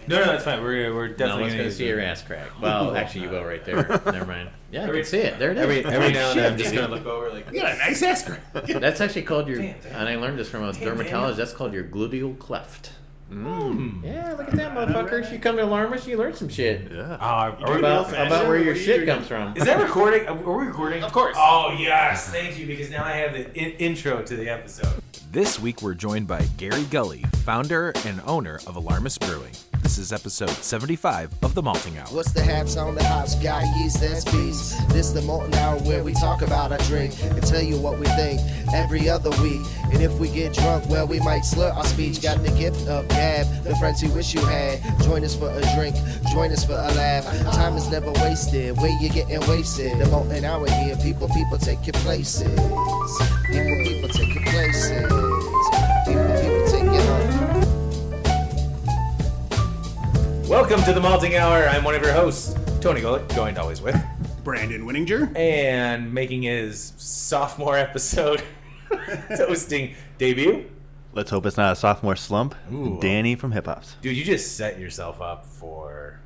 No, it's fine. We're definitely going to see your ass crack. Well, actually, you go right there. Never mind. Yeah, I can see it. There it is. Every now and then I'm just going to look over like, you got a nice ass crack. That's actually called your, and I learned this from a dermatologist, that's called your gluteal cleft. Yeah, look at that, motherfucker. You come to Alarmist, you learn some shit. Yeah. About where your shit comes from. Is that recording? Are we recording? Of course. Oh, yes. Thank you, because now I have the intro to the episode. This week we're joined by Gary Gulley, founder and owner of Alarmist Brewing. This is episode 75 of The Malting Hour. What's the haps on the hops? Got yeast and beats. This the Malting Hour where we talk about our drink and tell you what we think every other week. And if we get drunk, well, we might slur our speech. Got the gift of gab, the friends you wish you had. Join us for a drink, join us for a laugh. Time is never wasted, where you getting wasted. The Malting Hour here, people take your places. People take your places. People take your home. Welcome to The Malting Hour. I'm one of your hosts, Tony Gulley, joined always with Brandon Winninger. And making his sophomore episode toasting debut. Let's hope it's not a sophomore slump. Ooh. Danny from Hip Hops. Dude, you just set yourself up for,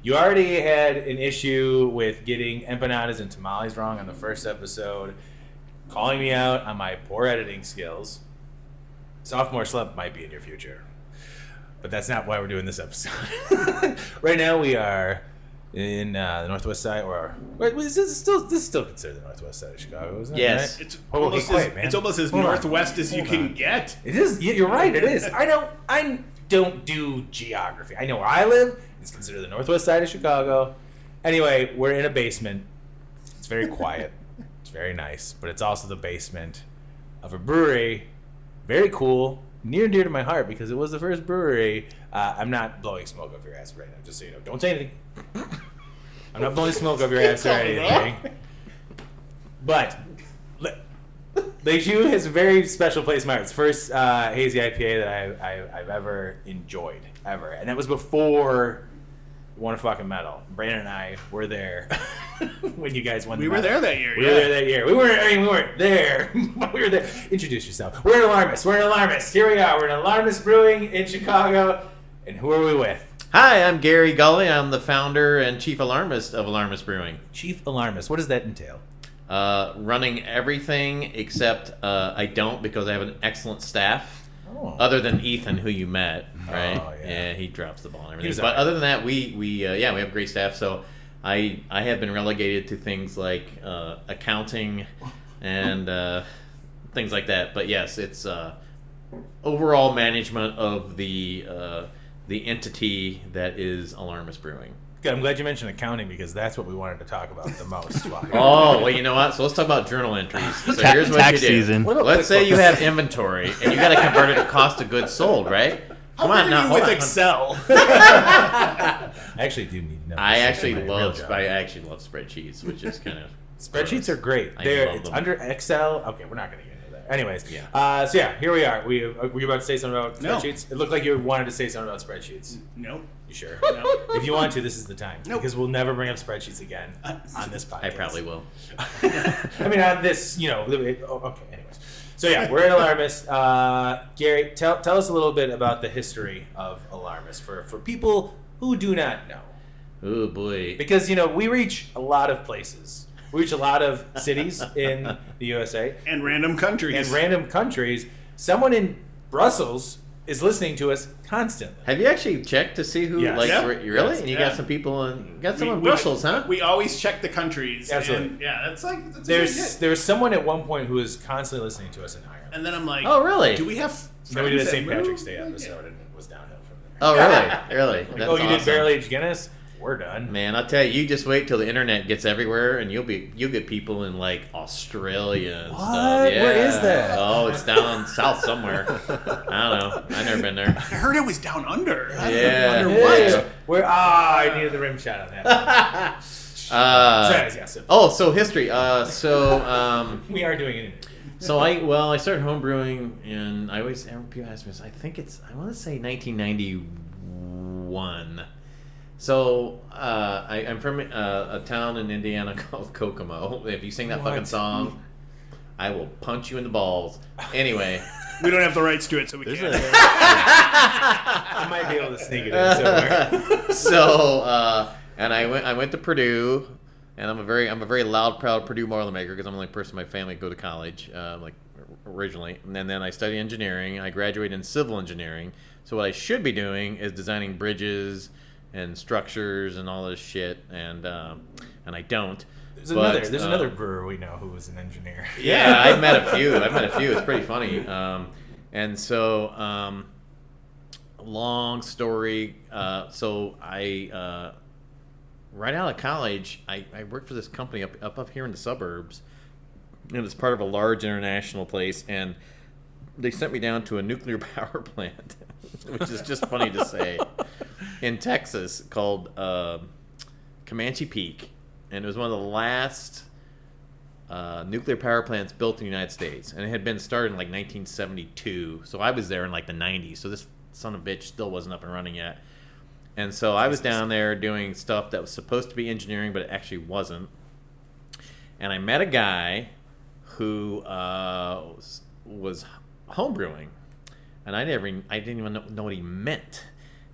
you already had an issue with getting empanadas and tamales wrong on the first episode, calling me out on my poor editing skills. Sophomore slump might be in your future. But that's not why we're doing this episode. Right now we are in the northwest side, this is still considered the northwest side of Chicago, isn't it? Yes. Right? It's almost as northwest as you can get. It is. You're right. It is. I don't do geography. I know where I live. It's considered the northwest side of Chicago. Anyway, we're in a basement. It's very quiet. It's very nice, but it's also the basement of a brewery. Very cool. Near and dear to my heart because it was the first brewery. I'm not blowing smoke up your ass right now, just so you know. Don't say anything. I'm not blowing smoke up your ass or anything. But Lake Jew has a very special place in my heart. It's the first hazy IPA that I've ever enjoyed, ever. And that was before One Fucking Metal. Brandon and I were there when you guys won. We were there that year. We were there that year. We weren't there, but we were there. Introduce yourself. We're an Alarmist. Here we are. We're an Alarmist Brewing in Chicago. And who are we with? Hi, I'm Gary Gulley. I'm the founder and chief alarmist of Alarmist Brewing. Chief Alarmist. What does that entail? Running everything except I don't because I have an excellent staff. Oh. Other than Ethan, who you met, right? Oh, yeah. He drops the ball and everything. He's But all right. other than that, we have great staff. So I have been relegated to things like accounting and things like that. But yes, it's overall management of the entity that is Alarmist Brewing. Good. I'm glad you mentioned accounting because that's what we wanted to talk about the most. Oh, well, you know what? So let's talk about journal entries. So here's what Tax you do. season. Let's say you have inventory and you got to convert it to cost of goods sold, right? Come on now. With Excel. I actually do need to know. I this actually in my real love job. spreadsheets, which is kind of Spreadsheets are great. I They're love it's them. under Excel. Okay, we're not going to get into that. Anyways, Yeah. so yeah, here we are. Were you about to say something about No. spreadsheets? It looked like you wanted to say something about spreadsheets. Nope. You sure? No. If you want to, this is the time. Nope. Because we'll never bring up spreadsheets again on this podcast. I probably will. I mean, on this, okay, anyways. So yeah, we're at Alarmist. Gary, tell us a little bit about the history of Alarmist for people who do not know. Oh boy. Because, we reach a lot of places. We reach a lot of cities in the USA. And random countries. Someone in Brussels is listening to us constantly. Have you actually checked to see who? Yes. Like, Yeah. really? Yes. And you Yeah. got some people in We- Brussels, huh? We always check the countries. Absolutely. And yeah, that's legit. There's someone at one point who is constantly listening to us in Ireland. And then I'm like, Oh, really? do we have Then we did a friends St. that Patrick's move? Day episode and it was downhill from there. Oh, really? Like, That's you did awesome. Barrel Aged Guinness? We're done. Man, I'll tell you just wait till the internet gets everywhere, and you'll get people in like Australia and stuff. What? Yeah. Where is that? Oh, it's down south somewhere. I don't know. I've never been there. I heard it was down under. Yeah. Under Yeah. what? I needed the rim shot on that. So So history. we are doing it. So I started home brewing, and people ask me this. I want to say 1991. So I'm from a town in Indiana called Kokomo. If you sing that fucking song, I will punch you in the balls. Anyway, We don't have the rights to it, so we There's can't. I might be able to sneak it in somewhere. So, and I went to Purdue, and I'm a very loud, proud Purdue Boilermaker because I'm the only person in my family to go to college, like originally. And then I studied engineering. I graduated in civil engineering. So what I should be doing is designing bridges and structures and all this shit, and I don't. There's another brewer we know who was an engineer. Yeah, I've met a few. It's pretty funny. And so, long story. So I, right out of college, I worked for this company up here in the suburbs. And it's part of a large international place. And they sent me down to a nuclear power plant, which is just funny to say, in Texas called Comanche Peak. And it was one of the last nuclear power plants built in the United States. And it had been started in like 1972. So I was there in like the 90s. So this son of a bitch still wasn't up and running yet. And so I was down there doing stuff that was supposed to be engineering, but it actually wasn't. And I met a guy who was homebrewing. And I didn't even know what he meant.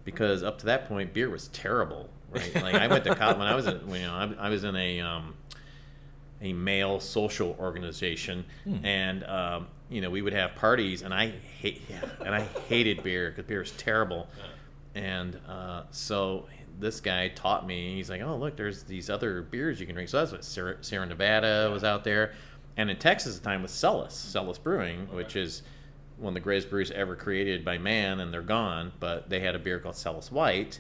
Because up to that point, beer was terrible. Right, like I went to college when I was in a male social organization, and we would have parties, and I hated beer because beer is terrible, and so this guy taught me. He's like, oh look, there's these other beers you can drink. So that's what Sierra Nevada was out there, and in Texas at the time was Celis Brewing, which is one of the greatest breweries ever created by man, and they're gone. But they had a beer called Celis White,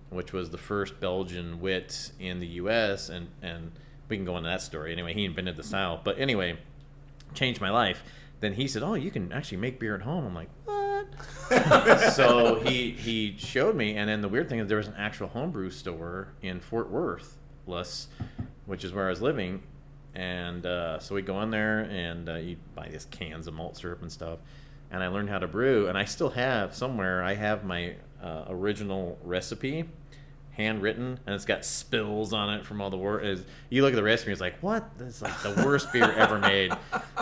which was the first Belgian wit in the U.S., and we can go into that story. Anyway, he invented the style. But anyway, changed my life. Then he said, oh, you can actually make beer at home. I'm like, what? So he showed me, and then the weird thing is there was an actual homebrew store in Fort Worth, which is where I was living. And so we go in there, and you buy these cans of malt syrup and stuff. And I learned how to brew, and I still have somewhere, I have my original recipe, handwritten, and it's got spills on it from all the work. You look at the recipe, it's like, what? This is like the worst beer ever made.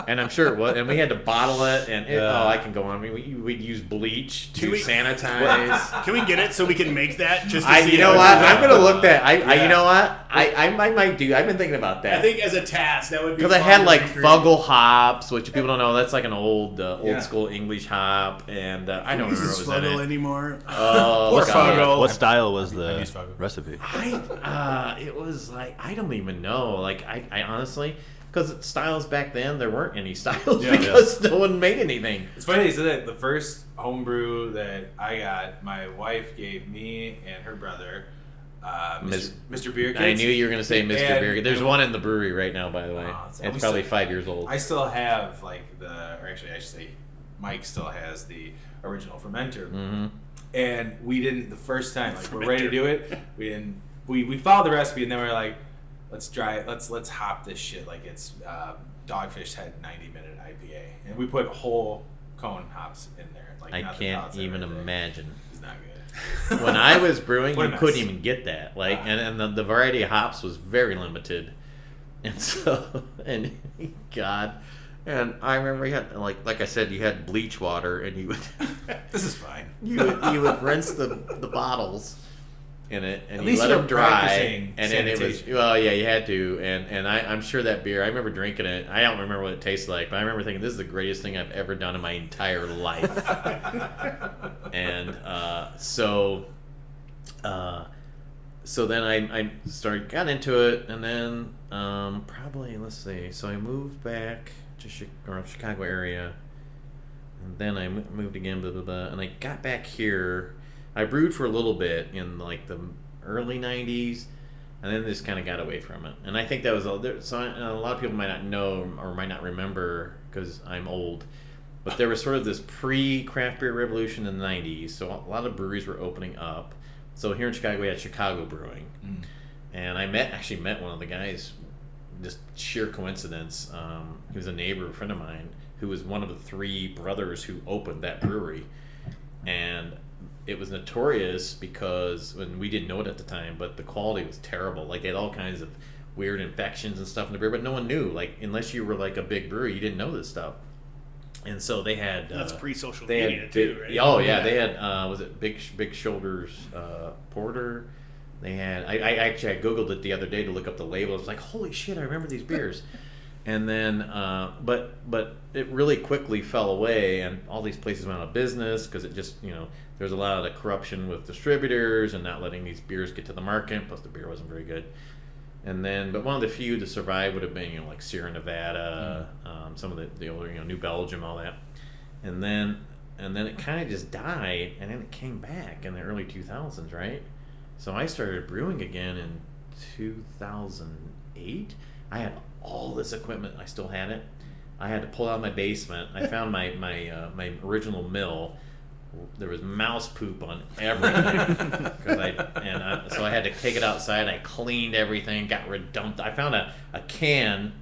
And I'm sure it was. And we had to bottle it, and I can go on. I mean, we'd use bleach to sanitize. Can we get it so we can make that? Just to see you know what? I'm gonna look that. You know what? I might do. I've been thinking about that. I think as a task that would be because I had like Fuggle hops, which people don't know. That's like an old school English hop, and I don't remember what was in it anymore. Poor Fuggle. What style was the recipe? It was like I don't even know. Like I honestly, because styles back then there weren't any styles because no one made anything. It's funny you said that. The first homebrew that I got, my wife gave me and her brother. Mr. Beer Kids. I knew you were going to say Mr. Beer Kids. There's one in the brewery right now, by the way. It's probably 5 years old. I still have I should say, Myke still has the original fermenter. Mm-hmm. And we didn't the first time. Like we're ready to do it. We didn't. We followed the recipe, and then we're like, let's try it. Let's hop this shit like it's Dogfish Head 90-minute IPA, and we put whole cone hops in there. Like I can't even imagine. It's not good. When I was brewing, you mess. couldn't even get that. Like, and the variety of hops was very limited, and so God, and I remember you had like I said, you had bleach water, and you would. This is fine. You would rinse the bottles in it, and At you least let you're them dry, practicing and then it was sanitation. you had to, and I'm sure that beer. I remember drinking it. I don't remember what it tasted like, but I remember thinking this is the greatest thing I've ever done in my entire life. And so then I got into it, and then probably let's see. So I moved back to Chicago area, and then I moved again, blah blah blah, and I got back here. I brewed for a little bit in like the early 90s, and then just kind of got away from it. And I think that was so a lot of people might not know or might not remember because I'm old, but there was sort of this pre-craft beer revolution in the 90s, so a lot of breweries were opening up. So here in Chicago we had Chicago Brewing, and I actually met one of the guys, just sheer coincidence. He was a neighbor, a friend of mine, who was one of the three brothers who opened that brewery, and it was notorious because when we didn't know it at the time, but the quality was terrible. Like they had all kinds of weird infections and stuff in the beer, but no one knew. Like unless you were like a big brewery, you didn't know this stuff. And so they had that's pre-social they media had too, right? Oh yeah, they had was it Big Shoulders Porter. They had I actually Googled it the other day to look up the label. I was like, holy shit, I remember these beers. And then but it really quickly fell away, and all these places went out of business because it just there's a lot of the corruption with distributors and not letting these beers get to the market. Plus the beer wasn't very good. And then, but one of the few to survive would have been, like Sierra Nevada, some of the older, New Belgium, all that. And then it kind of just died, and then it came back in the early 2000s, right? So I started brewing again in 2008. I had all this equipment. I still had it. I had to pull out of my basement. I found my original mill. There was mouse poop on everything, so I had to take it outside. I cleaned everything, got dumped. I found a can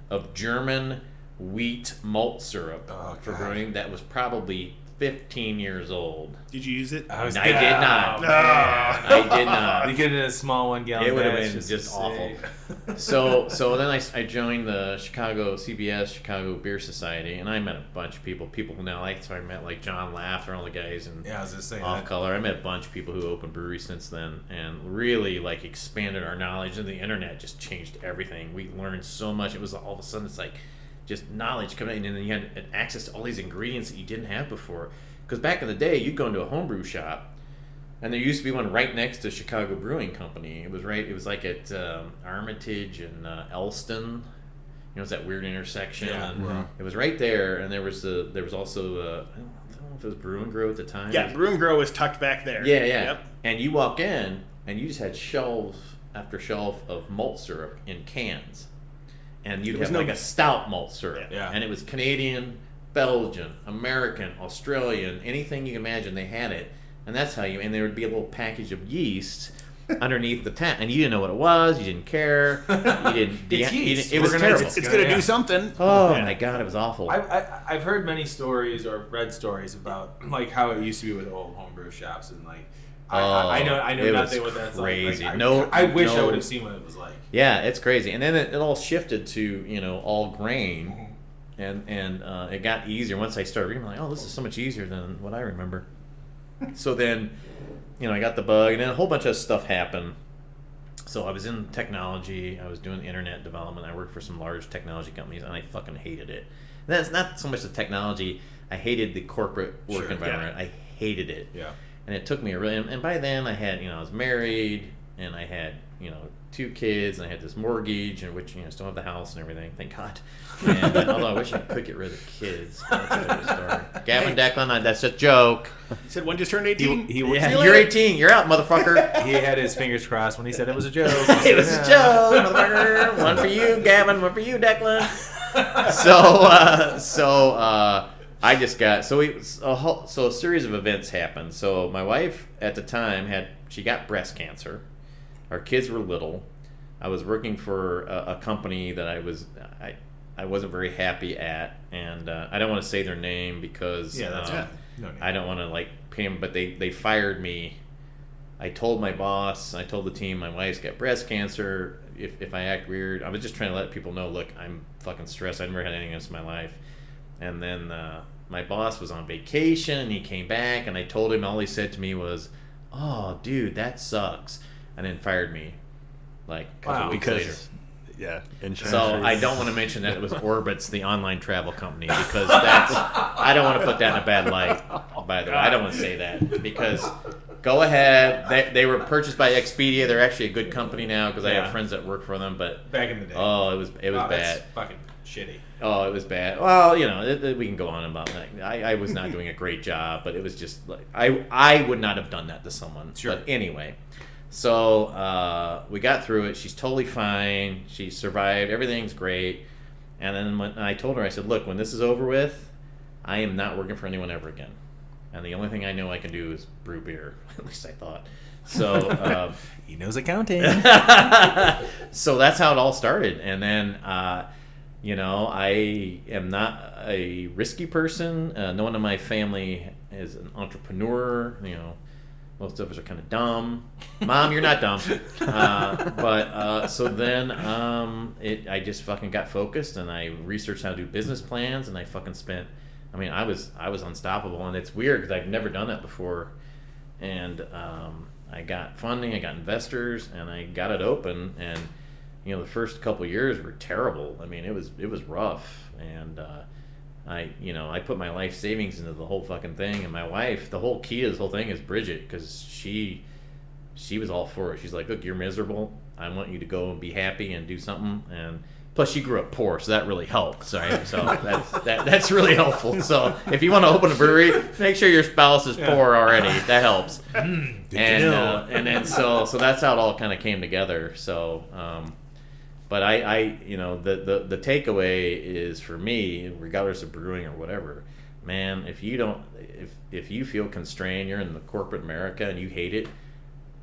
of German wheat malt syrup for brewing that was probably 15 years old. Did you use it? I did not. No. I did not. You get it in a small 1 gallon. It would have batch, been just awful. So then I joined the Chicago Beer Society, and I met a bunch of people who now so I met like John Laff and all the guys and I was just saying Off Color. I met a bunch of people who opened breweries since then, and really like expanded our knowledge. And the internet just changed everything. We learned so much. It was all of a sudden it's like just knowledge coming in, and then you had access to all these ingredients that you didn't have before. Because back in the day, you'd go into a homebrew shop, and there used to be one right next to Chicago Brewing Company. It was like at Armitage and Elston. It's that weird intersection. Yeah, and it was right there, and there was also I don't know if it was Brew and Grow at the time. Yeah, Brew and Grow was tucked back there. Yeah. Yep. And you walk in, and you just had shelf after shelf of malt syrup in cans. And you'd have like a stout malt syrup. Yeah. And it was Canadian, Belgian, American, Australian, anything you can imagine, they had it. And that's how and there would be a little package of yeast underneath the tent. And you didn't know what it was, you didn't care. You didn't. It's yeast. It was terrible. It's going to do something. Oh my God, it was awful. I've heard many stories or read stories about like how it used to be with old homebrew shops and like I know nothing what that's crazy. like. I wish I would have seen what it was like. Yeah, it's crazy. And then it all shifted to all grain, and it got easier once I started reading. I'm like, oh, this is so much easier than what I remember. So then, I got the bug, and then a whole bunch of stuff happened. So I was in technology. I was doing internet development. I worked for some large technology companies, and I fucking hated it. And that's not so much the technology. I hated the corporate work environment. Yeah. I hated it. Yeah. And it took me and by then I had, I was married, and I had, 2 kids, and I had this mortgage, and which, still have the house and everything, thank God. And although I wish I could get rid of kids. That's another story. Gavin Declan, that's a joke. You said one just turned 18? You're 18. You're out, motherfucker. He had his fingers crossed when he said it was a joke. It was a joke, motherfucker. One for you, Gavin. One for you, Declan. I just got so a series of events happened. So my wife at the time she got breast cancer. Our kids were little. I was working for a company that I wasn't very happy at, and I don't want to say their name because I don't want to like pay them, but they fired me. I told my boss, I told the team, my wife's got breast cancer. If I act weird, I was just trying to let people know, look, I'm fucking stressed. I've never had anything else in my life. And then my boss was on vacation, and he came back, and I told him, all he said to me was, oh, dude, that sucks. And then fired me like a couple weeks later. Yeah, insurance. So I don't want to mention that it was Orbitz, the online travel company, because I don't want to put that in a bad light, by the way. I don't want to say that, because go ahead. They were purchased by Expedia. They're actually a good company now, because I have friends that work for them. But back in the day. Oh, it was bad. That's fucking shitty. Oh, it was bad. Well, we can go on about that. I was not doing a great job, but it was just like I would not have done that to someone. Sure. But anyway. So we got through it. She's totally fine. She survived. Everything's great. And then when I told her, I said, look, when this is over with, I am not working for anyone ever again. And the only thing I know I can do is brew beer. At least I thought. So he knows accounting. So that's how it all started. And then, I am not a risky person. No one in my family is an entrepreneur. Most of us are kind of dumb. Mom, you're not dumb. So then I just fucking got focused, and I researched how to do business plans, and I fucking spent I mean, I was unstoppable, and it's weird because I've never done that before. And I got funding, I got investors, and I got it open. And the first couple of years were terrible. I mean, it was rough, and I put my life savings into the whole fucking thing. And my wife, the whole key to this whole thing is Bridget, because she was all for it. She's like, look, you're miserable. I want you to go and be happy and do something. And plus, she grew up poor, so that really helps, right? So that's really helpful. So if you want to open a brewery, make sure your spouse is poor already. That helps. And then so that's how it all kind of came together. So, but the takeaway is for me, regardless of brewing or whatever, man, if you feel constrained, you're in the corporate America and you hate it,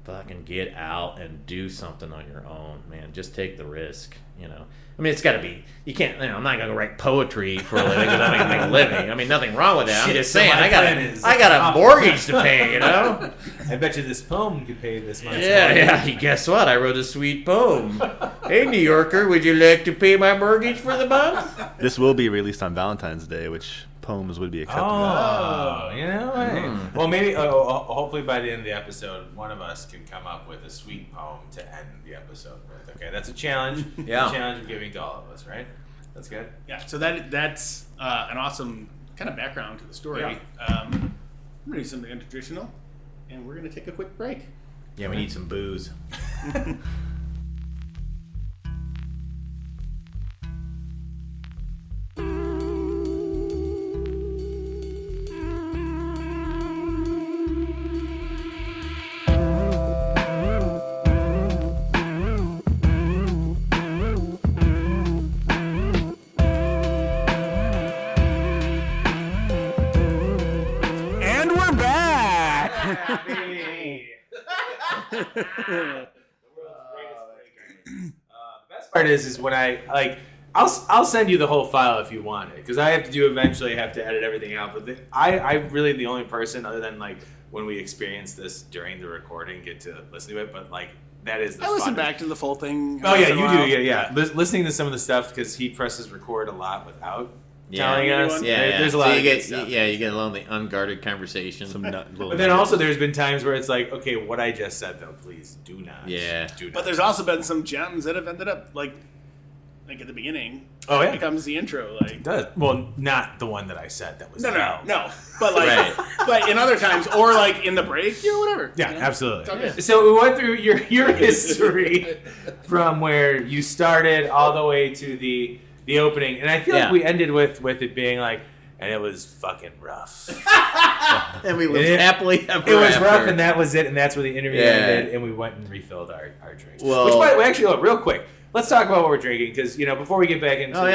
fucking get out and do something on your own, man. Just take the risk, I mean, it's got to be. You can't. I'm not gonna go write poetry for a living because I'm not gonna make a living. I mean, nothing wrong with that. I'm just saying, I got a mortgage to pay. I bet you this poem could pay this much. Yeah. Guess what? I wrote a sweet poem. Hey, New Yorker, would you like to pay my mortgage for the month? This will be released on Valentine's Day, which poems would be accepted. Well, maybe hopefully by the end of the episode, one of us can come up with a sweet poem to end the episode with. Okay, that's a challenge. Yeah, a challenge we're giving to all of us, right? That's good. Yeah. So that's an awesome kind of background to the story. Yeah. I'm gonna do something untraditional, and we're gonna take a quick break. Yeah, we need some booze. The best part is when I'll send you the whole file if you want it, because I have to eventually have to edit everything out. But I really the only person other than when we experience this during the recording get to listen to it. But that is the. I listen back to the full thing. Oh yeah, you do. Yeah. Listening to some of the stuff because he presses record a lot without. Telling us, there's a lot of good stuff. Yeah, you get along the unguarded conversation. But then also, there's been times where it's like, okay, what I just said though, please do not. Yeah. Do not. But there's also been some gems that have ended up like at the beginning. Oh yeah, it becomes the intro. It does. Well, not the one that I said. That was no. But but in other times, or in the break, whatever. Yeah, absolutely. Okay. So we went through your history from where you started all the way to the opening, and I feel like we ended with it being and it was fucking rough. And we lived happily ever It was after. rough, and that was it, and that's where the interview ended, and we went and refilled our drinks. Which, by the way, actually, real quick, let's talk about what we're drinking, because, before we get back into talking,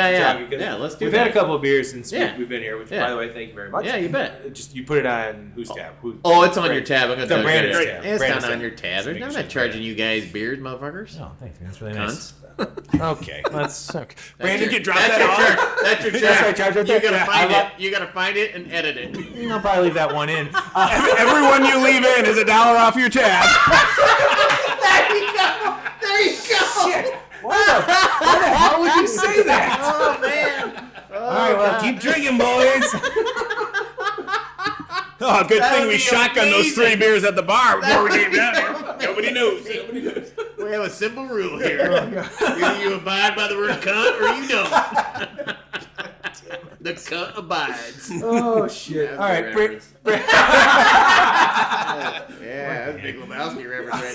let's do we've that. had a couple of beers since we've been here, which, by the way, thank you very much. Yeah, you bet. Just, you put it on whose tab? It's on your tab. I'm going to tell you. Brandon's tab. It's Brandon's not on tab. your tab. I'm not charging you guys beers, motherfuckers. Oh, thanks, man. That's really nice. Okay, let's. Okay. Brandon, you can drop that off. That's your charge right there. You gotta find it. You gotta find it and edit it. I'll probably leave that one in. Everyone you leave in is $1 off your tab. There you go. Shit. Why the hell would you say that? Oh man. All right, well, keep drinking, boys. Oh, good thing we shotgunned those 3 beers at the bar before we came down here. Nobody knows. We have a simple rule here. Either you abide by the word cunt or you don't. The cunt abides. Oh, shit. All right, yeah, that's a big Lebowski reference right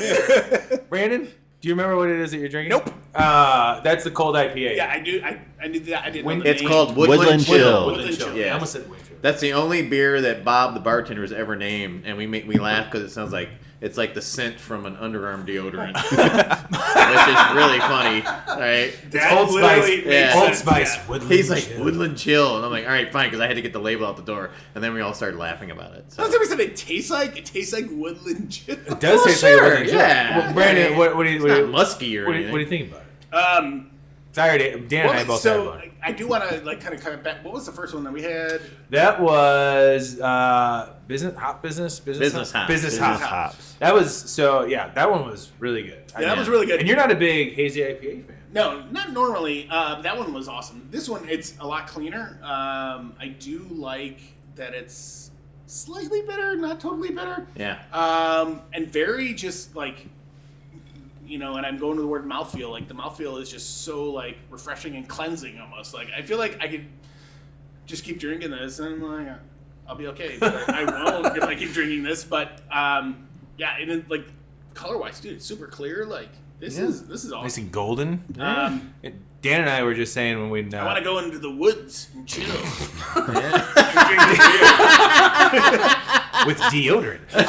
there. Brandon, do you remember what it is that you're drinking? Nope. That's the cold IPA. Yeah, I do. I did that. I didn't know the It's name. called Woodland Chill. Woodland Chill. Yeah. I almost said Woodland Chill. That's the only beer that Bob, the bartender, has ever named, and we laugh because it sounds like it's like the scent from an underarm deodorant, which is really funny, right? It's Old Spice. Yeah. Old Spice. Yeah. Woodland He's like, Chill. Woodland Chill, and I'm like, all right, fine, because I had to get the label out the door, and then we all started laughing about it. So. That's what we said. It tastes like Woodland Chill. It does taste like Woodland Chill. Yeah. Well, Brandon, what do you It's not musky or what do anything. you think about it? Sorry, Dan and I both had So one. I do want to like kind of come back. What was the first one that we had? That was business hop. Business hop. Business Business hop. hops. That was so. Yeah, that one was really good. Yeah, that was really good. And you're not a big hazy IPA fan. No, not normally. That one was awesome. This one, it's a lot cleaner. I do like that it's slightly bitter, not totally bitter. Yeah. And very just like, and I'm going to the word mouthfeel. Like the mouthfeel is just so like refreshing and cleansing almost. Like I feel like I could just keep drinking this and like I'll be okay. But I won't if I keep drinking this. But yeah, and then like color wise, dude, it's super clear. Like this is awesome. Nice and golden. Dan and I were just saying when we. I want to go into the woods and chill. with deodorant. You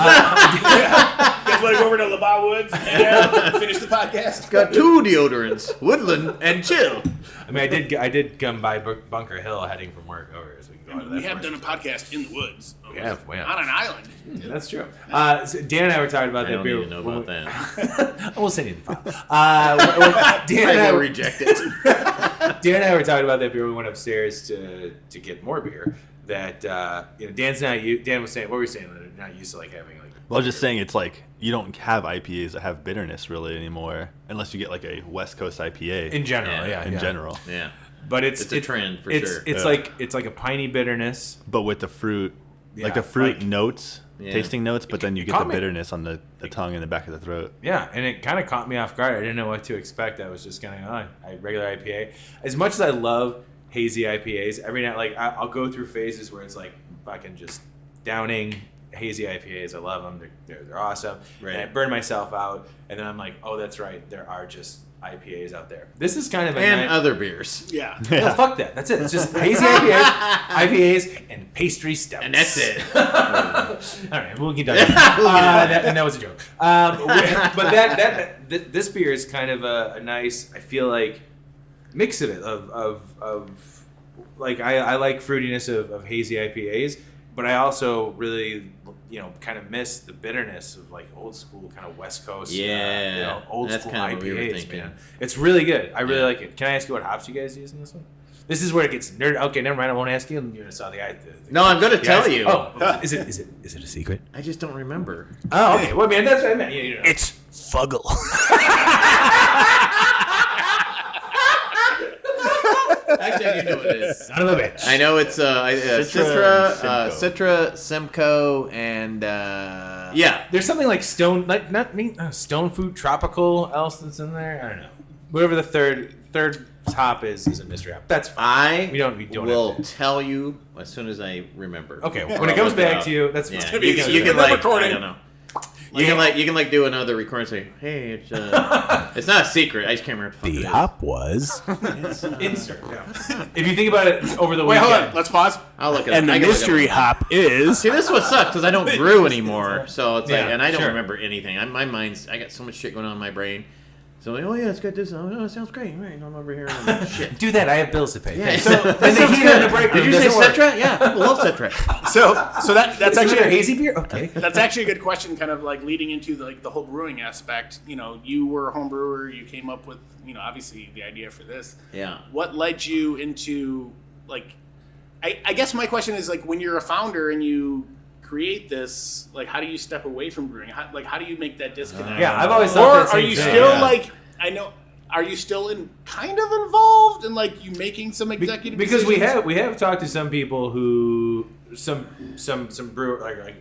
guys want to go over to LaBar Woods and finish the podcast? Got 2 deodorants, Woodland and Chill. I mean, I did come by Bunker Hill heading from work over, so we can go out of that. We have done a podcast in the woods. We have. On an island. Yeah, that's true. So Dan and I were talking about I that don't beer. need to know about that. I will send you the file. Dan and I I will were reject it. Dan and I were talking about that beer. We went upstairs to get more beer. That Dan's not. Dan was saying, what were you saying? They're not used to like having like. Well, I was just saying it's like you don't have IPAs that have bitterness really anymore, unless you get like a West Coast IPA. In general, Yeah, yeah. in general. Yeah. But it's a trend for it's, sure. It's like a piney bitterness. But with the fruit, Yeah, like the fruit like- notes, Yeah. tasting notes, but then you get caught the me. bitterness on the tongue and the back of the throat. Yeah, and it kind of caught me off guard. I didn't know what to expect. I was just kind of regular IPA. As much as I love hazy IPAs, every night like I'll go through phases where it's like fucking just downing hazy IPAs. I love them. They're awesome. Right. And I burn myself out, and then I'm like, oh, that's right. There are just IPAs out there. This is kind of And other beers. Yeah. No, fuck that. That's it. It's just hazy IPAs, and pastry stouts. And that's it. All right, we'll get done. And that was a joke. But this beer is kind of a nice. I feel like mix of it of like I like fruitiness of hazy IPAs, but I also really kind of miss the bitterness of like old school kind of West Coast old that's school kind of what we were IPAs, thinking. man. It's really good. I really like it. Can I ask you what hops you guys use in this one? This is where it gets nerd. Okay, never mind. I won't ask you. You saw the No, I'm going to tell you. Oh, is it a secret? I just don't remember. Oh, okay. Well, man, that's what I meant. It's Fuggle. Actually, I do know what it is. Son of a bitch. I know it's Citra and Citra, Simcoe, and yeah. There's something like Stone, like not me, Stone Food Tropical else that's in there. I don't know. Whatever the third hop is a mystery hop. That's fine. We don't will have to. tell you as soon as I remember. Okay, when it comes back to you, that's Yeah, fine. you can like recording. I don't know. You can like do another recording and say, hey, it's it's not a secret. I just can't remember what the fuck it is. hop was insert. Yeah. If you think about it over the Wait, weekend. hold on. Let's pause. I'll look it And up. the I can look it mystery up. hop is... See, this is what sucks because I don't brew anymore. So it's like, Yeah, and I don't sure. remember anything. My mind's, I got so much shit going on in my brain. So like, oh yeah, it's got this. Oh, no, it sounds great. Right, I'm over here. And shit. Do that. I have bills to pay. Yeah, So, and the heat in the break Did room you say doesn't work. Citra? Yeah, people love Citra. So that's That's actually actually a hazy beer. Okay. That's actually a good question, kind of like leading into the whole brewing aspect. You were a home brewer. You came up with, obviously the idea for this. Yeah. What led you into, like, I guess my question is, like, when you're a founder and you create this, like, how do you step away from brewing? How do you make that disconnect? Yeah, I've always thought Or that are same you thing. still, Yeah. like, are you still kind of involved in, like, you making some executive Because decisions? we have talked to some people who some brewer like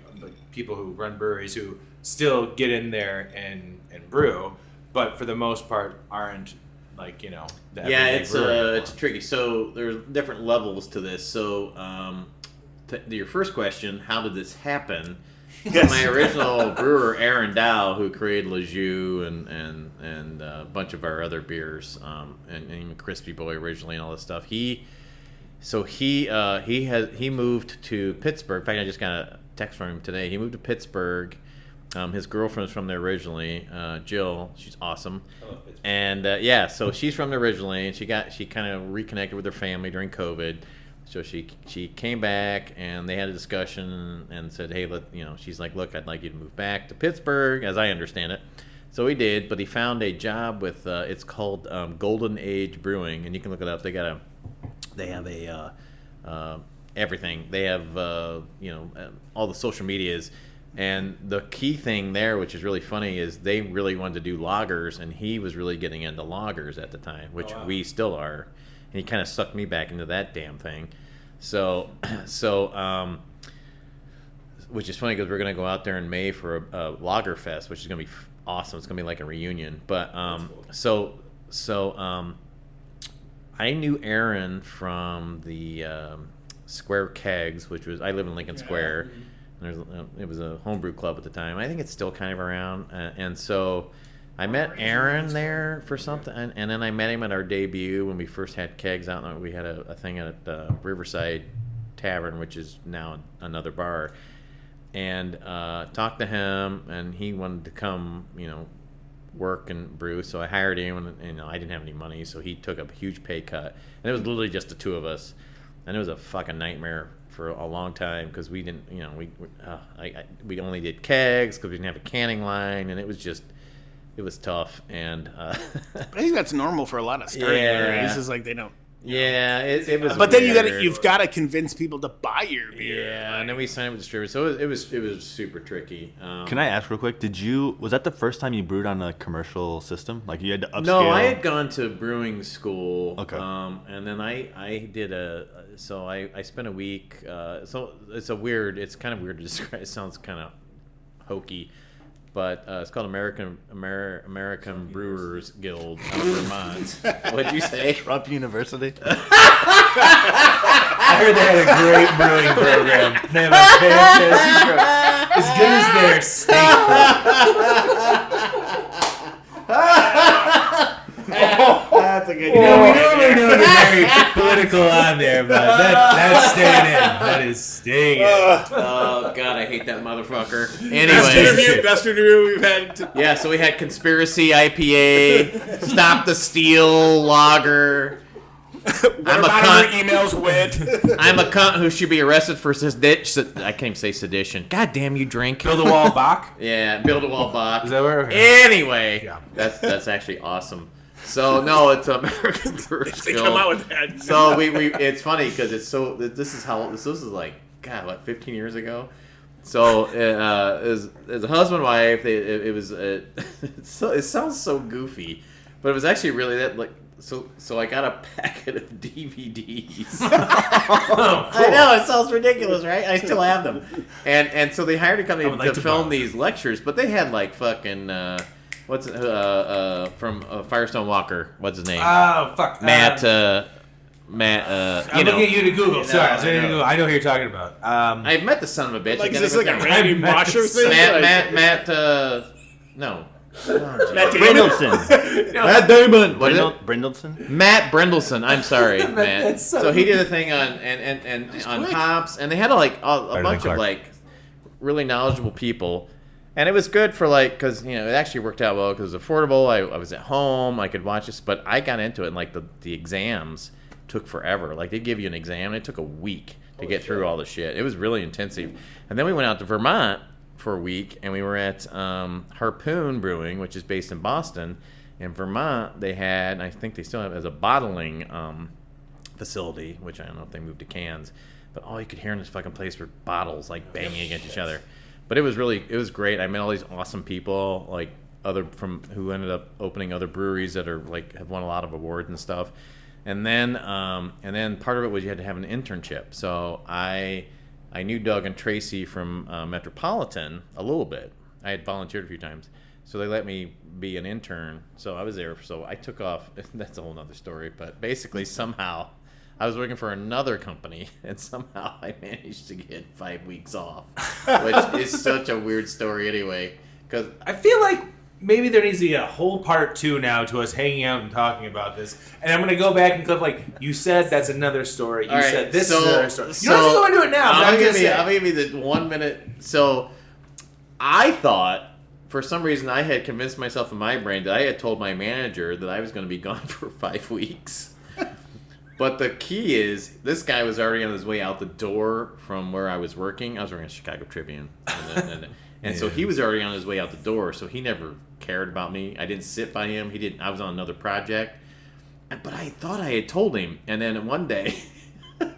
people who run breweries who still get in there and brew, but for the most part aren't like the Yeah, everyday it's brewer. it's tricky. So there's different levels to this. So to your first question, how did this happen? Yes. My original brewer, Aaron Dow, who created Le Jus and a bunch of our other beers, and even Crispy Boy originally and all this stuff. He moved to Pittsburgh. In fact, I just got a text from him today. He moved to Pittsburgh. His girlfriend's from there originally, Jill. She's awesome. And so she's from there originally, and she kind of reconnected with her family during COVID. So she came back, and they had a discussion and said, hey, she's like, look, I'd like you to move back to Pittsburgh, as I understand it. So he did, but he found a job with it's called Golden Age Brewing, and you can look it up. They have everything. They have all the social medias, and the key thing there, which is really funny, is they really wanted to do lagers, and he was really getting into lagers at the time, which we still are. And he kind of sucked me back into that damn thing. So which is funny because we're gonna go out there in May for a lager fest, which is gonna be awesome. It's gonna be like a reunion. But cool. I knew Aaron from the Square Kegs, which was, I live in Lincoln Square. And it was a homebrew club at the time. I think it's still kind of around. And so I met Aaron there for something, and then I met him at our debut when we first had kegs out. We had a thing at Riverside Tavern, which is now another bar, and talked to him, and he wanted to come, work and brew. So I hired him, and I didn't have any money, so he took a huge pay cut, and it was literally just the two of us, and it was a fucking nightmare for a long time because we didn't, we only did kegs because we didn't have a canning line, and it was tough. And I think that's normal for a lot of starting breweries. It's like they don't. Yeah, it was. But then you've got to convince people to buy your beer. Yeah, and then we signed with distributors, so it was super tricky. Can I ask real quick? Was that the first time you brewed on a commercial system? Like you had to upscale? No, I had gone to brewing school. Okay. And then I did I spent a week. So it's kind of weird to describe. It sounds kind of hokey. But it's called American Brewers Guild out of Vermont. What'd you say? Trump University? I heard they had a great brewing program. They have a fantastic program. As good as their steak. That's a good We normally don't get very political on there, but that's staying in. That is staying in. Oh, God, I hate that motherfucker. Anyway. Best interview we've had. Yeah, so we had Conspiracy IPA, Stop the Steal Lager. I'm a cunt. Emails with. I'm a cunt who should be arrested for sedition. I can't even say sedition. God damn, you drink. Build a wall Bach? Yeah, Build a Wall Bach. Is that where? Okay. Anyway, Yeah. that's actually awesome. So no, it's American Brewers They Guild. come out with that. So we it's funny because this is like, God, what, 15 years ago. So as a husband and wife, it was it sounds so goofy, but it was actually really that like. So I got a packet of DVDs. Oh, cool. I know, it sounds ridiculous, right? I still have them. And so they hired a company to film these lectures, but they had like fucking from Firestone Walker, what's his name? Oh, fuck. Matt. I'm looking at you to Google. Sorry, I know who you're talking about. I've met the son of a bitch. Like, is this like a Randy Mosher thing? Matt. No. Matt Brindleson. Matt Damon. What is it? Brindleson? Matt Brindleson. I'm sorry, Matt. That's So he did a thing on hops, and they had like a bunch of like really knowledgeable people, and it was good for like because it actually worked out well because it was affordable. I was at home, I could watch this, but I got into it, and like the exams took forever. Like they give you an exam, and it took a week to get through all the shit. It was really intensive, and then we went out to Vermont for a week, and we were at Harpoon Brewing, which is based in Boston. In Vermont, they had, and I think they still have, as a bottling facility, which I don't know if they moved to cans, but all you could hear in this fucking place were bottles like banging against each other. But it was great. I met all these awesome people, like who ended up opening other breweries that are like have won a lot of awards and stuff. And then part of it was you had to have an internship. So I knew Doug and Tracy from Metropolitan a little bit. I had volunteered a few times. So they let me be an intern. So I was there. So I took off. That's a whole nother story. But basically, somehow, I was working for another company. And somehow I managed to get 5 weeks off. Which is such a weird story anyway. Because I feel like maybe there needs to be a whole part 2 now to us hanging out and talking about this. And I'm going to go back and clip like, you said that's another story. You said this is another story. You don't have to go into it now. I'll give you the 1 minute. So I thought, for some reason, I had convinced myself in my brain that I had told my manager that I was going to be gone for 5 weeks. But the key is, this guy was already on his way out the door from where I was working. I was working at Chicago Tribune. And so he was already on his way out the door, so he never cared about me. I didn't sit by him. He didn't. I was on another project, but I thought I had told him. And then one day,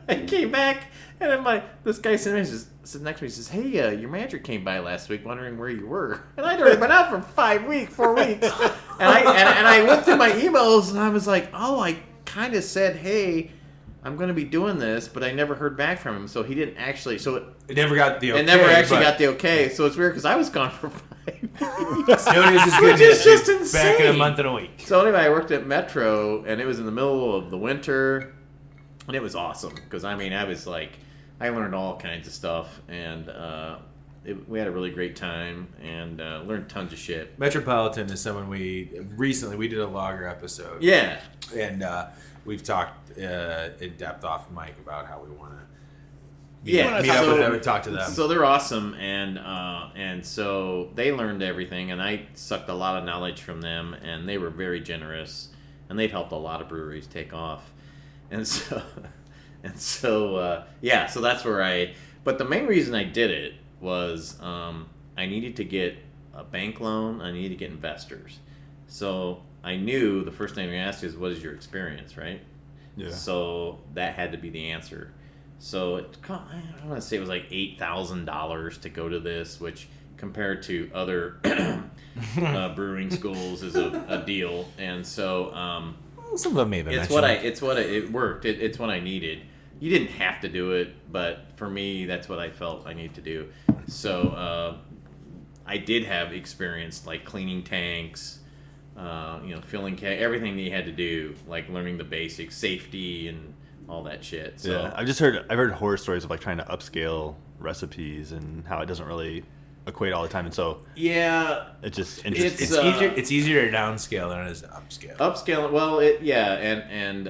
I came back, and then this guy sits next to me. He says, "Hey, your manager came by last week, wondering where you were." And I'd already been out for 4 weeks, and I looked at my emails, and I was like, "Oh, I kind of said, hey, I'm going to be doing this," but I never heard back from him. So he didn't actually. So it never got the okay. It never actually got the okay. So it's weird because I was gone for 5 weeks. Which is just insane. Back in a month and a week. So anyway, I worked at Metro, and it was in the middle of the winter, and it was awesome because I was like, I learned all kinds of stuff, and we had a really great time and learned tons of shit. Metropolitan is someone we did a lager episode. Yeah. And we've talked in depth off Myke about how we want to meet up with them and talk to them. So they're awesome, and so they learned everything, and I sucked a lot of knowledge from them, and they were very generous, and they've helped a lot of breweries take off, and so so that's where but the main reason I did it was I needed to get a bank loan, I needed to get investors. So I knew the first thing we asked is, what is your experience, right? Yeah. So that had to be the answer. So I want to say it was like $8,000 to go to this, which compared to other brewing schools is a deal. And so some of them may have been it worked. It's what I needed. You didn't have to do it, but for me, that's what I felt I needed to do. So I did have experience like cleaning tanks, filling everything that you had to do, like learning the basics, safety, and all that shit. So yeah, I've heard horror stories of like trying to upscale recipes and how it doesn't really equate all the time, and so yeah, it's easier to downscale than it is to upscale. Upscale, well, and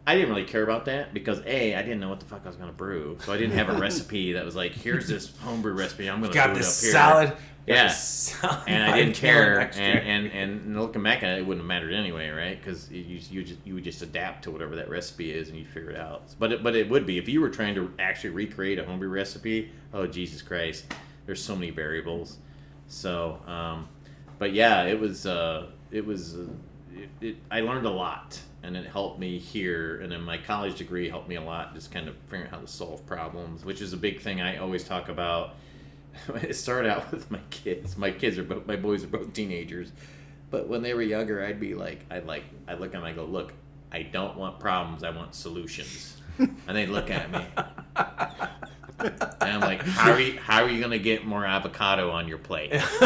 I didn't really care about that because I didn't know what the fuck I was going to brew, so I didn't have a recipe that was like, here's this homebrew recipe, I'm going to do it up here. Salad. Yeah, and I didn't care, and looking back at it, it wouldn't have mattered anyway, right? Because you would just adapt to whatever that recipe is, and you figure it out. But it would be if you were trying to actually recreate a homebrew recipe. Oh Jesus Christ, there's so many variables. So, but yeah, it was I learned a lot, and it helped me here, and then my college degree helped me a lot, just kind of figuring out how to solve problems, which is a big thing I always talk about. It started out with my kids. My boys are both teenagers, but when they were younger, I'd look at them, I go, look, I don't want problems, I want solutions. And they'd look at me, and I'm like, how are you gonna get more avocado on your plate? How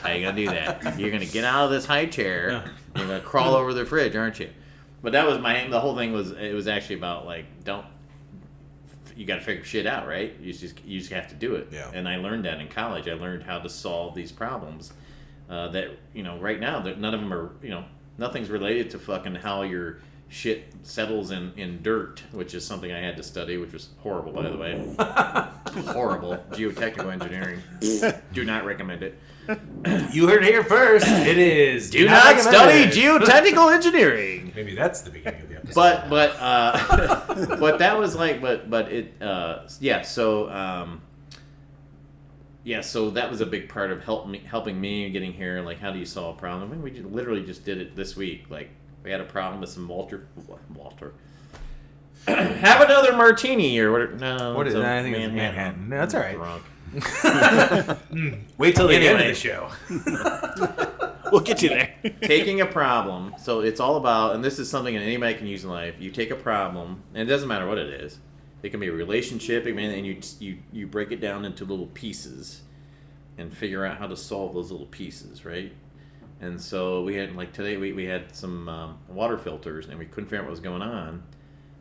are you gonna do that? You're gonna get out of this high chair, you're gonna crawl over the fridge, aren't you? But that was the whole thing was actually about like, you got to figure shit out, right? You just have to do it. Yeah. And I learned that in college. I learned how to solve these problems. That right now that none of them are nothing's related to fucking how your shit settles in dirt, which is something I had to study, which was horrible, by the way. Horrible. Geotechnical engineering. Do not recommend it. You heard it here first. It is. Do not study geotechnical engineering. Maybe that's the beginning of the episode. But that was like, so that was a big part of helping me getting here. Like, how do you solve a problem? I mean, we literally just did it this week. Like, we had a problem with some Walter. Have another martini or whatever. No, what is that? I think it's Manhattan. No, that's all right. Drunk. Wait till the end of the show. We'll get you there. Taking a problem. So it's all about, and this is something that anybody can use in life. You take a problem, and it doesn't matter what it is. It can be a relationship, and you break it down into little pieces, and figure out how to solve those little pieces, right? And so we had, like today, we had some water filters, and we couldn't figure out what was going on.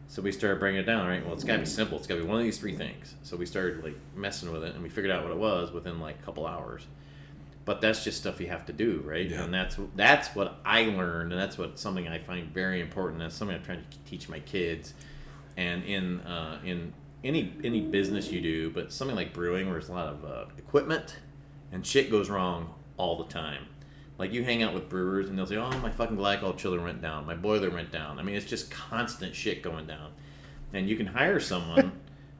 So we started breaking it down, right? Well, it's got to be simple. It's got to be one of these three things. So we started like messing with it, and we figured out what it was within like a couple hours. But that's just stuff you have to do, right? Yeah. And that's what I learned, and that's something I find very important. That's something I'm trying to teach my kids. And in any business you do, but something like brewing, where there's a lot of equipment, and shit goes wrong all the time. Like, you hang out with brewers, and they'll say, oh, my fucking glycol chiller went down. My boiler went down. I mean, it's just constant shit going down. And you can hire someone,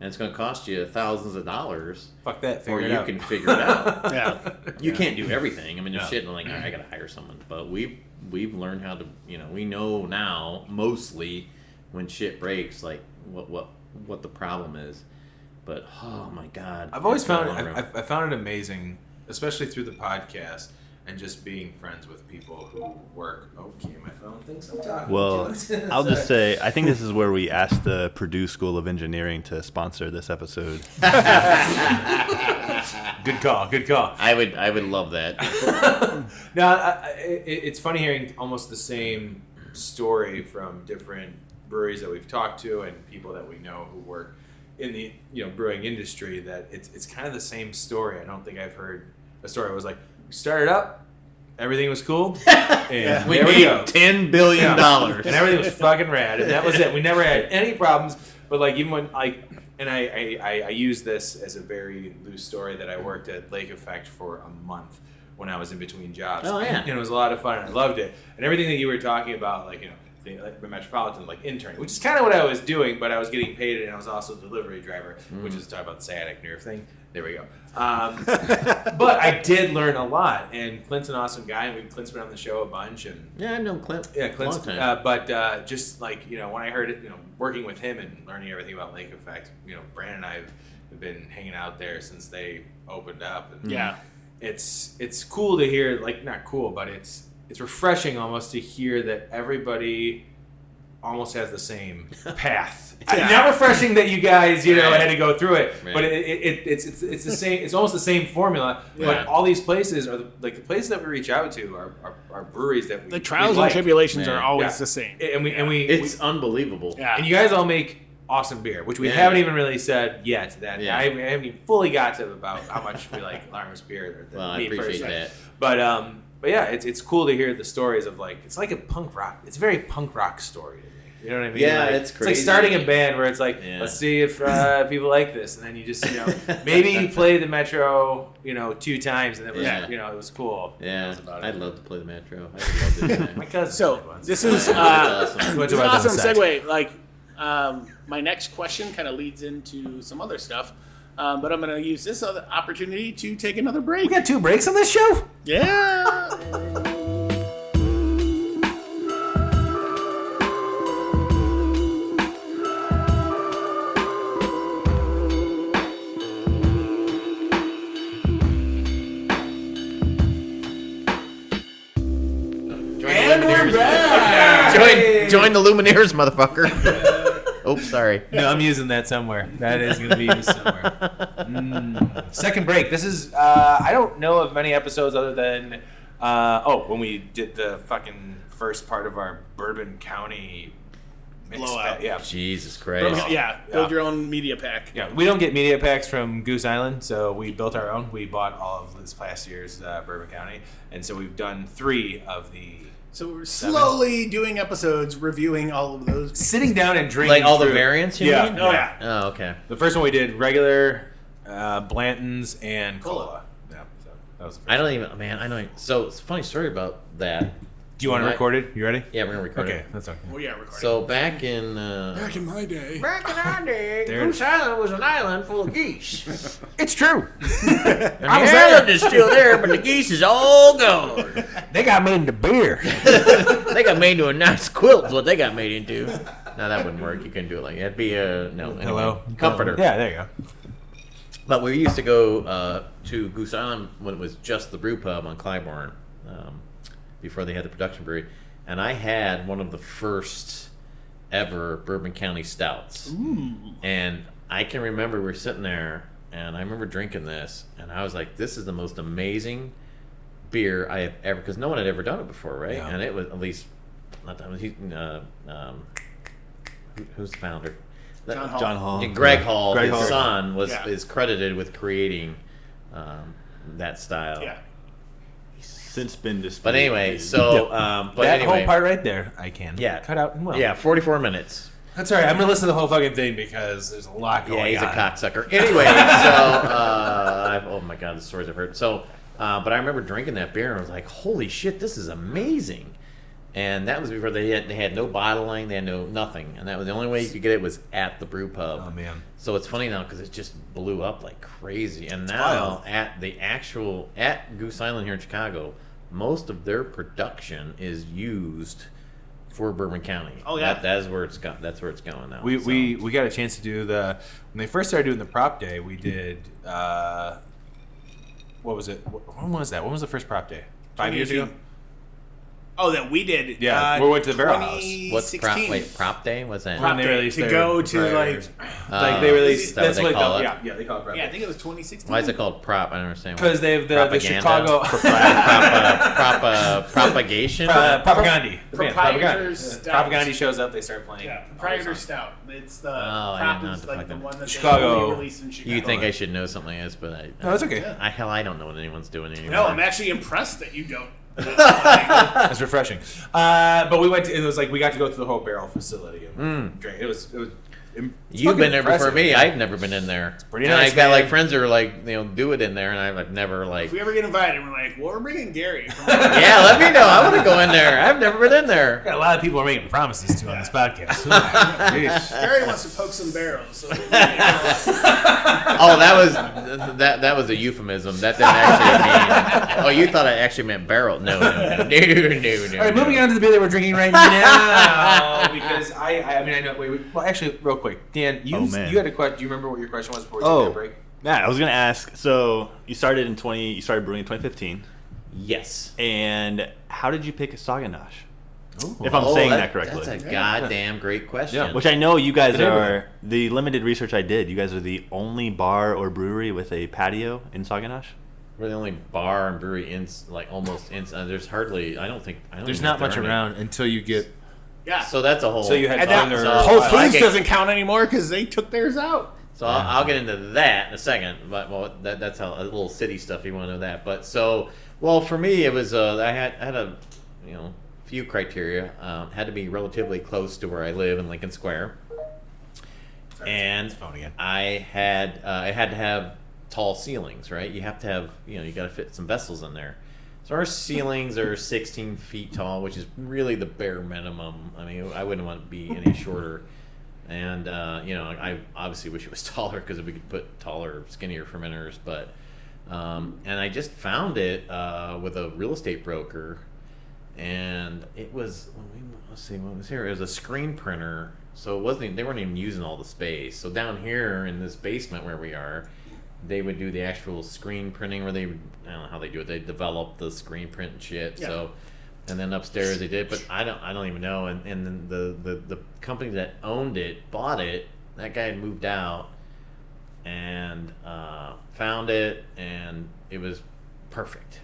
and it's going to cost you thousands of dollars. Fuck that. Or Figure it you out. can figure it out. Yeah. You can't do everything. I mean, there's No. shit, and like, all right, I got to hire someone. But we've learned how to, we know now mostly when shit breaks, like what the problem is. But oh my god, I've always it's been a found long it, road. I found it amazing, especially through the podcast and just being friends with people who work. Okay, my phone thinks I'm talking. Well, to it. I'll just say, I think this is where we asked the Purdue School of Engineering to sponsor this episode. Good call. Good call. I would love that. No, it's funny hearing almost the same story from different breweries that we've talked to and people that we know who work in the brewing industry. That it's kind of the same story. I don't think I've heard a story. It was like we started up, everything was cool, and We there made we go. $10 billion. And everything was fucking rad, and that was it. We never had any problems. But like even when I use this as a very loose story that I worked at Lake Effect for a month when I was in between jobs. Oh, yeah. And it was a lot of fun, and I loved it. And everything that you were talking about, like the Metropolitan, like interning, which is kind of what I was doing, but I was getting paid, and I was also a delivery driver, which is talk about the sciatic nerve thing. There we go. But I did learn a lot, and Clint's an awesome guy, and Clint's been on the show a bunch, and Yeah, I've known Clint. yeah, a Clint's, long time. but just like when I heard it, working with him and learning everything about Lake Effect, Brandon and I have been hanging out there since they opened up, and Yeah. it's cool to hear, like not cool, but it's refreshing almost to hear that everybody almost has the same path. Yeah. Not refreshing that you guys Right. had to go through it, Right. but it's the same. It's almost the same formula. Yeah. But all these places are the places that we reach out to are breweries that we The trials we like. and tribulations Man. are always Yeah. the same. And we It's unbelievable. Yeah. and you guys all make awesome beer, which we Yeah. haven't even really said yet. That Yeah. I haven't even fully got to about how much we like Alarmist beer. Well, I me appreciate personally. that. But yeah, it's cool to hear the stories of it's like a punk rock. It's a very punk rock story to me. You know what I mean? Yeah, Like, it's like crazy. starting a band where it's like, Yeah. let's see if people like this, and then you just maybe you play the Metro 2 times, and it was Yeah. it was cool. That Yeah, was about it. I'd love to play the Metro. I would love this. My cousin So played once. this is Awesome. Much this is an about awesome them sex. segue. Like my next question kind of leads into some other stuff, but I'm going to use this other opportunity to take another break. We got 2 breaks on this show. Yeah. And we're back. Join the Lumineers, motherfucker. Oh, sorry. No, I'm using that somewhere. That is going to be used somewhere. Second break. This is, I don't know of many episodes other than, when we did the fucking first part of our Bourbon County mix. Blowout. Yeah. Jesus Christ. Yeah. Build your own media pack. Yeah, we don't get media packs from Goose Island, so we built our own. We bought all of this past year's Bourbon County, and so we've done 3 of the... So we're slowly doing episodes reviewing all of those. Sitting down and drinking Like all the through- variants, you Yeah. mean? Oh, yeah. Oh, okay. The first one we did regular, Blanton's, and Cola. Yeah, so that was the first I don't even, man, I know. So, it's a funny story about that. Do you want to record it? You ready? Yeah, we're going to record Okay, it. that's okay. Oh yeah, recording. So, back in... back in my day. Back in our day, There it Goose Island was an island full of geese. It's true. And the island is still there, but the geese is all gone. They got me into beer. They got made into a nice quilt, is what they got made into. No, that wouldn't work. You couldn't do it like that. It'd be a... No, anyway. Hello. Comforter. Yeah, there you go. But we used to go to Goose Island when it was just the brew pub on Clybourne, before they had the production brewery. And I had one of the first ever Bourbon County stouts. Ooh. And I can remember we were sitting there, and I remember drinking this, and I was like, this is the most amazing beer I have ever, because no one had ever done it before, right? Yeah. And it was, at least, not that, who's the founder? John Hall. John Hall. Yeah, Greg Hall, Greg his Hall. son, Yeah. is credited with creating that style. Yeah. Since been disputed. But anyway, so but that anyway, whole part right there, I can cut out and well. Yeah, 44 minutes. That's all right. I'm gonna listen to the whole fucking thing because there's a lot going on. Yeah, he's a cocksucker. Anyway, so oh my god, the stories I've heard. So, but I remember drinking that beer and I was like, holy shit, this is amazing. And that was before they had no bottling, they had no nothing, and that was the only way you could get it was at the brew pub. Oh man! So it's funny now because it just blew up like crazy, and wild. now at Goose Island here in Chicago, most of their production is used for Bourbon County. Oh, yeah. That's where it's got. That's where it's going now. We got a chance to do when they first started doing the prop day. We did what was it? When was that? When was the first prop day? 5 years ago. Oh, that we did. Yeah, we went to the Barrel House. What's prop day? What's that? When they Day released to their go to proprietors. like They released. Is that That's what they what call it? Yeah, they call it prop. I think it was 2016. Why is it called prop? I don't understand. Because they have the Chicago propagation. Propaganda. Proprietor Stout. Propaganda shows up. They start playing. Yeah, Proprietor Stout. It's the I prop didn't know is the like fucking- the one that Chicago. they only released in Chicago. You think I should know something like this, but No, it's okay. I don't know what anyone's doing anymore. No, I'm actually impressed that you don't. That's refreshing. But we went to. It was like we got to go to the whole barrel facility and drink. It was. You've been there before impressive. me. I've never been in there. pretty and nice, I've got like man. friends who are like, do it in there, and I've never like. If we ever get invited, we're like, well, we're bringing Gary. Yeah, let me know. I want to go in there. I've never been in there. Got a lot of people are making promises to on this podcast. Gary wants to poke some barrels. So Oh, that was a euphemism. That didn't actually mean. Oh, you thought I actually meant barrel? No. All right, moving on to the beer that we're drinking right now, because I mean I know. Well, actually, real quick, Dan, you had a question. Do you remember what your question was before we took that break? Yeah, I was gonna ask. So you started brewing in 2015, Yes. and how did you pick a Saganash? If I'm saying that correctly. That's a goddamn great question. Yeah. Which I know you guys The are. neighborhood. The limited research I did, you guys are the only bar or brewery with a patio in Saganash. We're the only bar and brewery there's hardly. There's not much around until you get. yeah. So that's a whole. So you had And that other. Whole I Foods get- doesn't count anymore because they took theirs out. So I'll get into that in a second, but that's how a little city stuff. You want to know that, but for me it was I had a few criteria. Had to be relatively close to where I live in Lincoln Square, and phone again. I had to have tall ceilings. Right, you have to have you got to fit some vessels in there. So our ceilings are 16 feet tall, which is really the bare minimum. I mean, I wouldn't want to be any shorter. And, I obviously wish it was taller because we could put taller, skinnier fermenters. But, and I just found it with a real estate broker. And it was, let's see, what was here? It was a screen printer. So they weren't even using all the space. So down here in this basement where we are, they would do the actual screen printing where I don't know how they do it. They develop the screen print and shit. Yeah. So. And then upstairs they did, but I don't even know. And then the company that owned it bought it. That guy had moved out and found it, and it was perfect.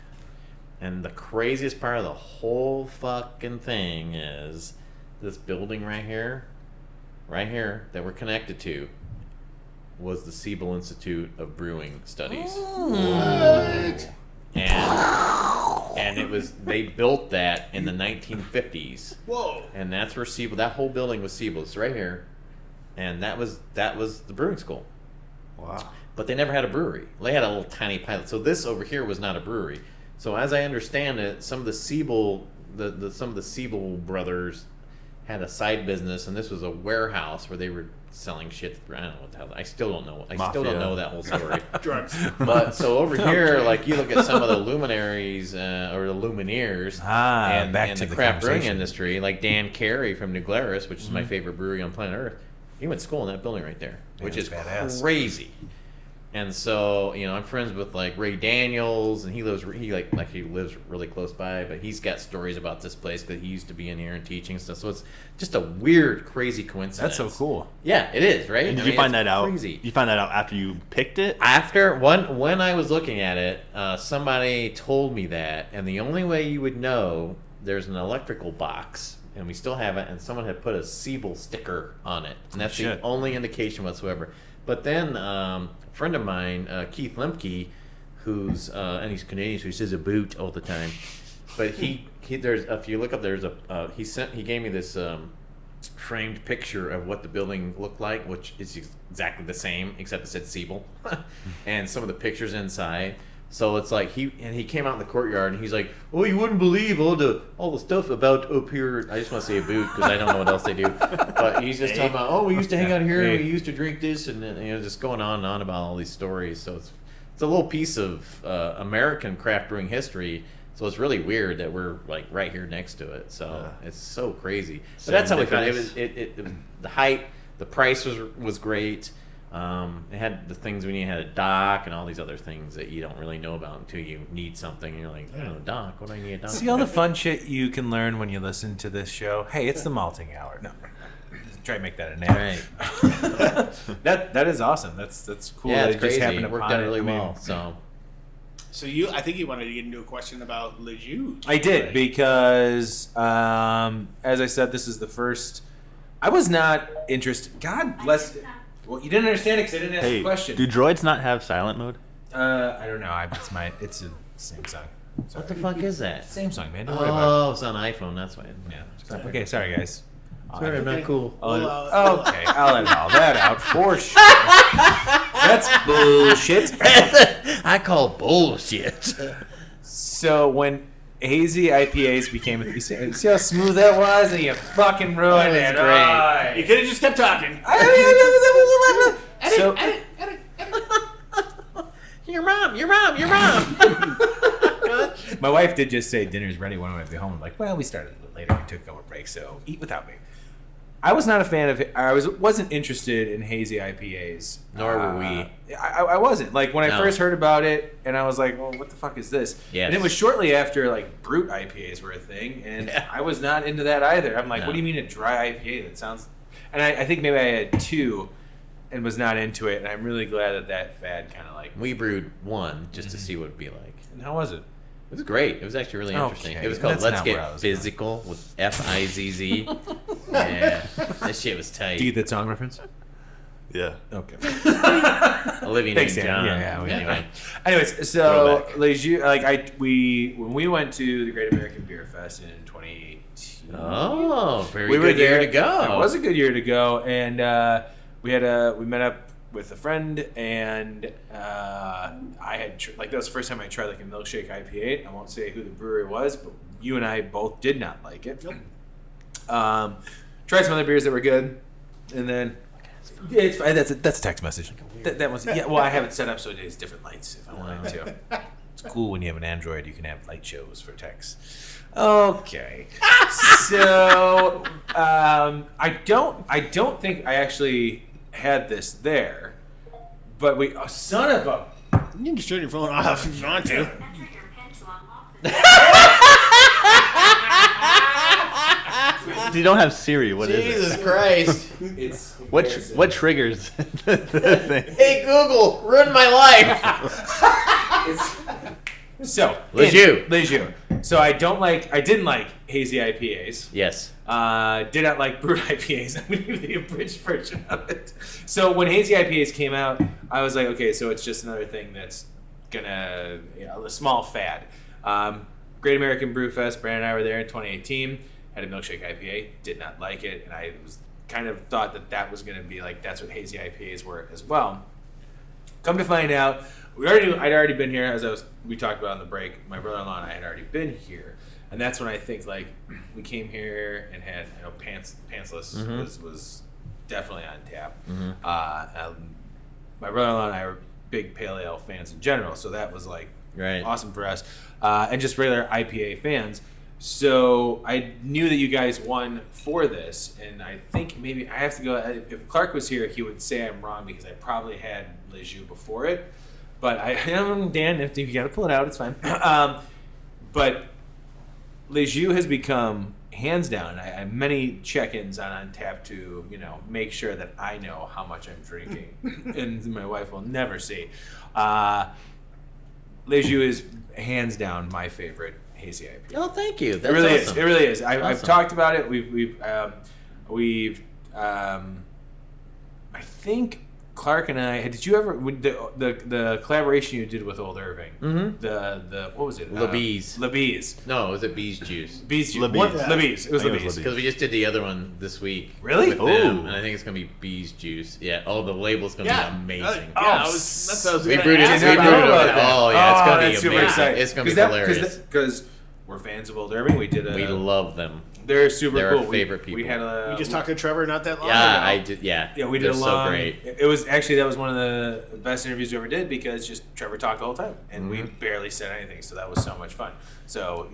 And the craziest part of the whole fucking thing is this building right here that we're connected to was the Siebel Institute of Brewing Studies. What? And they built that in the 1950s, Whoa. and that's where Siebel. That whole building was Siebel's right here, and that was the brewing school. Wow. But they never had a brewery. They had a little tiny pilot. So this over here was not a brewery. So as I understand it, some of the Siebel brothers had a side business, and this was a warehouse where they were selling shit. I don't know what the hell. I still don't know. Still don't know that whole story. Drugs. But so over here, like you look at some of the luminaries or the lumineers and back to the the craft brewing conversation. industry, like Dan Carey from New Glarus, which is my favorite brewery on planet Earth. He went to school in that building right there, which is that's badass. crazy. And so, I'm friends with like Ray Daniels, and he lives really close by, but he's got stories about this place because he used to be in here and teaching and stuff. So it's just a weird, crazy coincidence. That's so cool. Yeah, it is, right? And did I you mean, find it's that out? crazy. You find that out after you picked it? After when I was looking at it, somebody told me that, and the only way you would know, there's an electrical box, and we still have it, and someone had put a Siebel sticker on it, and that's the only indication whatsoever. But then a friend of mine, Keith Lemke, who's and he's Canadian, so he says a boot all the time. But he there's if you look up, there's a he gave me this framed picture of what the building looked like, which is exactly the same except it said Siebel, and some of the pictures inside. So it's like he came out in the courtyard and he's like, "Oh, you wouldn't believe all the stuff about up here." I just want to say a boot because I don't know what else they do. But he's just talking about, "Oh, we used to hang out here and we used to drink this," and just going on and on about all these stories. So it's a little piece of American craft brewing history. So it's really weird that we're like right here next to it. So it's so crazy. But that's how we found it. It was the height, the price was great. It had the things when you had a dock and all these other things that you don't really know about until you need something. And you're like, I don't know, dock. What do I need a dock? See all the fun shit you can learn when you listen to this show. Hey, it's the malting hour. No, try to make that a name. Right. that is awesome. That's cool. Yeah, that it's it crazy. just happened It worked upon out it. really I mean, well. So I think you wanted to get into a question about Le Jus. I did because, as I said, this is the first. I was not interested. God bless. Well, you didn't understand it because I didn't ask the question. Do droids not have silent mode? I don't know. It's a Samsung. what the fuck is that? Samsung, man. Don't worry about Oh, it's on iPhone. That's why. it. Yeah. Okay, sorry guys. Sorry, I'm not cool. Okay, I'll edit all that out for sure. That's bullshit. I call bullshit. So when hazy IPAs became, you see how smooth that was, and you fucking ruined That it. was great. Oh, You could have just kept talking. So Your mom. my wife did just say dinner's ready when I get home. I'm like, well, we started a little later. We took a couple breaks, so eat without me. I was not a fan of. Wasn't interested in hazy IPAs. Nor were we. I wasn't. Like when I No. first heard about it, and I was like, "Well, what the fuck is this?" Yes. And it was shortly after like brute IPAs were a thing, and Yeah. I was not into that either. I'm like, No. "What do you mean a dry IPA? That sounds." And I think maybe I had two, and was not into it. And I'm really glad that fad kind of like. We brewed one just to see what it'd be like. And how was it? It was great. It was actually really interesting. Okay, It was called that's Let's not where I Get was Physical with Fizz. Yeah, that shit was tight. Do you get that song reference? Yeah. Okay. Olivia Thanks, Newton-John. Dan. Yeah, we Anyway. know. Anyways, so Throwback. Les Jus, when we went to the Great American Beer Fest in 2018. Oh, very we were good year there. to go. It was a good year to go, and we met up with a friend, and I had that was the first time I tried like a milkshake IPA. I won't say who the brewery was, but you and I both did not like it. Nope. Tried some other beers that were good, and then yeah, it's fine. That's a text message. That was yeah. Well, I have it set up so it is different lights if I wanted to. It's cool when you have an Android. You can have light shows for text. Okay. So I don't think I actually had this there, but we son of a. You can just turn your phone off if you want to. You don't have Siri. What is Jesus it? Christ. It's What triggers the thing? Hey, Google, ruin my life. So Les Jus. So I didn't like hazy IPAs. Yes. Did not like brewed IPAs. I'm going to give you the abridged version of it. So when hazy IPAs came out, I was like, okay, so it's just another thing that's gonna, a small fad. Great American Brew Fest. Brandon and I were there in 2018. Had a milkshake IPA. Did not like it, and I was kind of thought that was going to be like that's what hazy IPAs were as well. Come to find out, I'd already been here we talked about on the break. My brother-in-law and I had already been here, and that's when I think like we came here and had Pantsless was definitely on tap. My brother-in-law and I were big pale ale fans in general, so that was like Right. awesome for us, and just regular IPA fans. So I knew that you guys won for this, and I think maybe I have to go. If Clark was here, he would say I'm wrong because I probably had Les Jus before it. But I am Dan. If you got to pull it out, it's fine. But Les Jus has become hands down. I have many check-ins on tap to make sure that I know how much I'm drinking, and my wife will never see. Les Jus is hands down my favorite hazy IPA. Oh, thank you. That's It really awesome. is. It really is. I've Awesome. talked about it. I think Clark and I, did you ever the collaboration you did with Old Irving? Mm-hmm. The what was it? LeBees. LeBees. No, was it Bees Juice? Bees juice. LeBees. LeBees. It was I think it LeBees. was Because we just did the other one this week. Really? With them, and I think it's gonna be Bees Juice. Yeah. Oh, the label's gonna Yeah. be amazing. That's what I was We gonna brewed it. ask We brewed it. about. Oh yeah, it's gonna be that's super amazing. exciting. It's gonna be hilarious. Because we're fans of Old Irving. We did We love them. They're super They're cool. our favorite people. We had a. We just talked to Trevor not that long Yeah, ago. I did. Yeah. Yeah, we did They're a long. so great. It was actually that was one of the best interviews we ever did because just Trevor talked the whole time and we barely said anything, so that was so much fun. So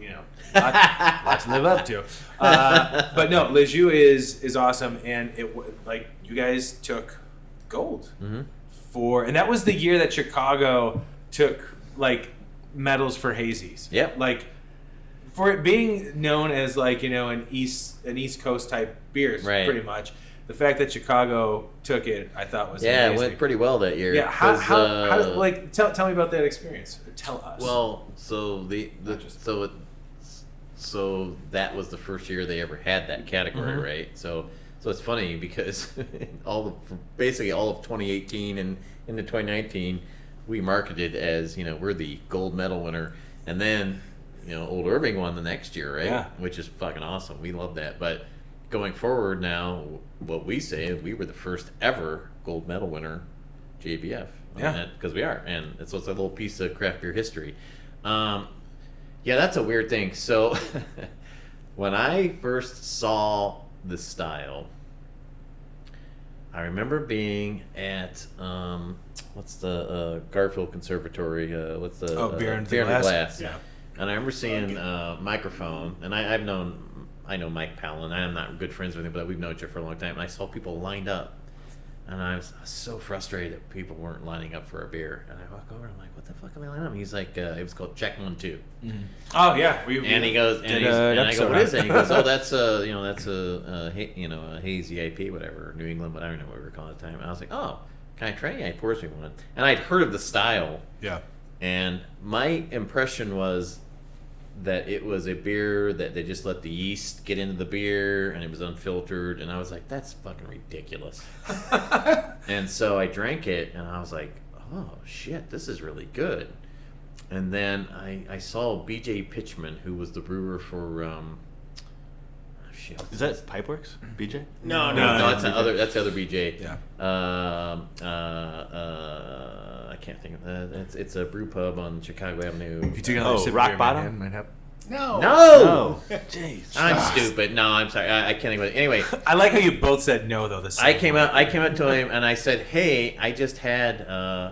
lots to live up to. But no, Lejeune is awesome, and like you guys took gold and that was the year that Chicago took like medals for hazies. Yep. Like for it being known as like an East Coast type beers, Right. pretty much. The fact that Chicago took it, I thought was Yeah, it amazing. went pretty well that year. Yeah, how 'cause, like tell me about that experience. Tell us. Well, so Not just- so that was the first year they ever had that category, right? So it's funny because basically all of 2018 and into 2019, we marketed as we're the gold medal winner, and then Old Irving won the next year, right? Yeah. Which is fucking awesome. We love that. But going forward now, what we say is we were the first ever gold medal winner, JBF. Yeah. Because we are, and it's a little piece of craft beer history. Yeah, that's a weird thing. So when I first saw the style, I remember being at what's the Garfield Conservatory? What's the Beer and Beer and Glass? Yeah. And I remember seeing Microphone, and I know Mike Palin. I'm not good friends with him, but we've known each other for a long time. And I saw people lined up, and I was so frustrated that people weren't lining up for a beer. And I walk over, and I'm like, "What the fuck am I lining up?" And he's like, "It was called Check 1 2." Oh yeah, And he goes, and I go, "What is that?" He goes, "Oh, that's a hazy IP, whatever, New England, but I don't know what we were calling it at the time." And I was like, "Oh, can I try it?" Yeah, he pours me one, and I'd heard of the style. Yeah. And my impression was that it was a beer that they just let the yeast get into the beer and it was unfiltered. And I was like, that's fucking ridiculous. And so I drank it and I was like, oh shit, this is really good. And then I saw BJ Pitchman, who was the brewer for Is that Pipeworks? BJ? No, that's the other BJ. Yeah. I can't think of that. It's a brew pub on Chicago Avenue. If you took another sip of Rock beer, Bottom? man, might help. No. No! Jeez. I'm stupid. No, I'm sorry. I can't think of it. Anyway, I like how you both said no though. I came up to him and I said, "Hey, I just had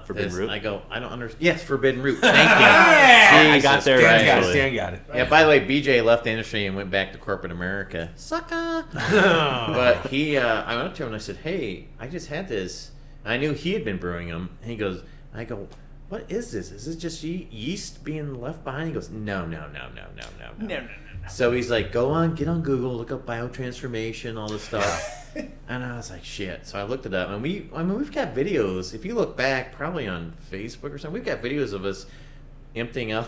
Forbidden this." Root? I go, "I don't understand." Yes, Forbidden Root. Thank you. Yeah! I got there Stan got it. eventually. Stan got it. Yeah. By the way, BJ left the industry and went back to corporate America. Sucker. But I went up to him and I said, "Hey, I just had this." I knew he had been brewing them. And he goes, I go, "What is this? Is this just yeast being left behind?" He goes, No. No. So he's like, get on Google, look up biotransformation, all this stuff. And I was like, shit. So I looked it up, and we've got videos. If you look back, probably on Facebook or something, we've got videos of us emptying out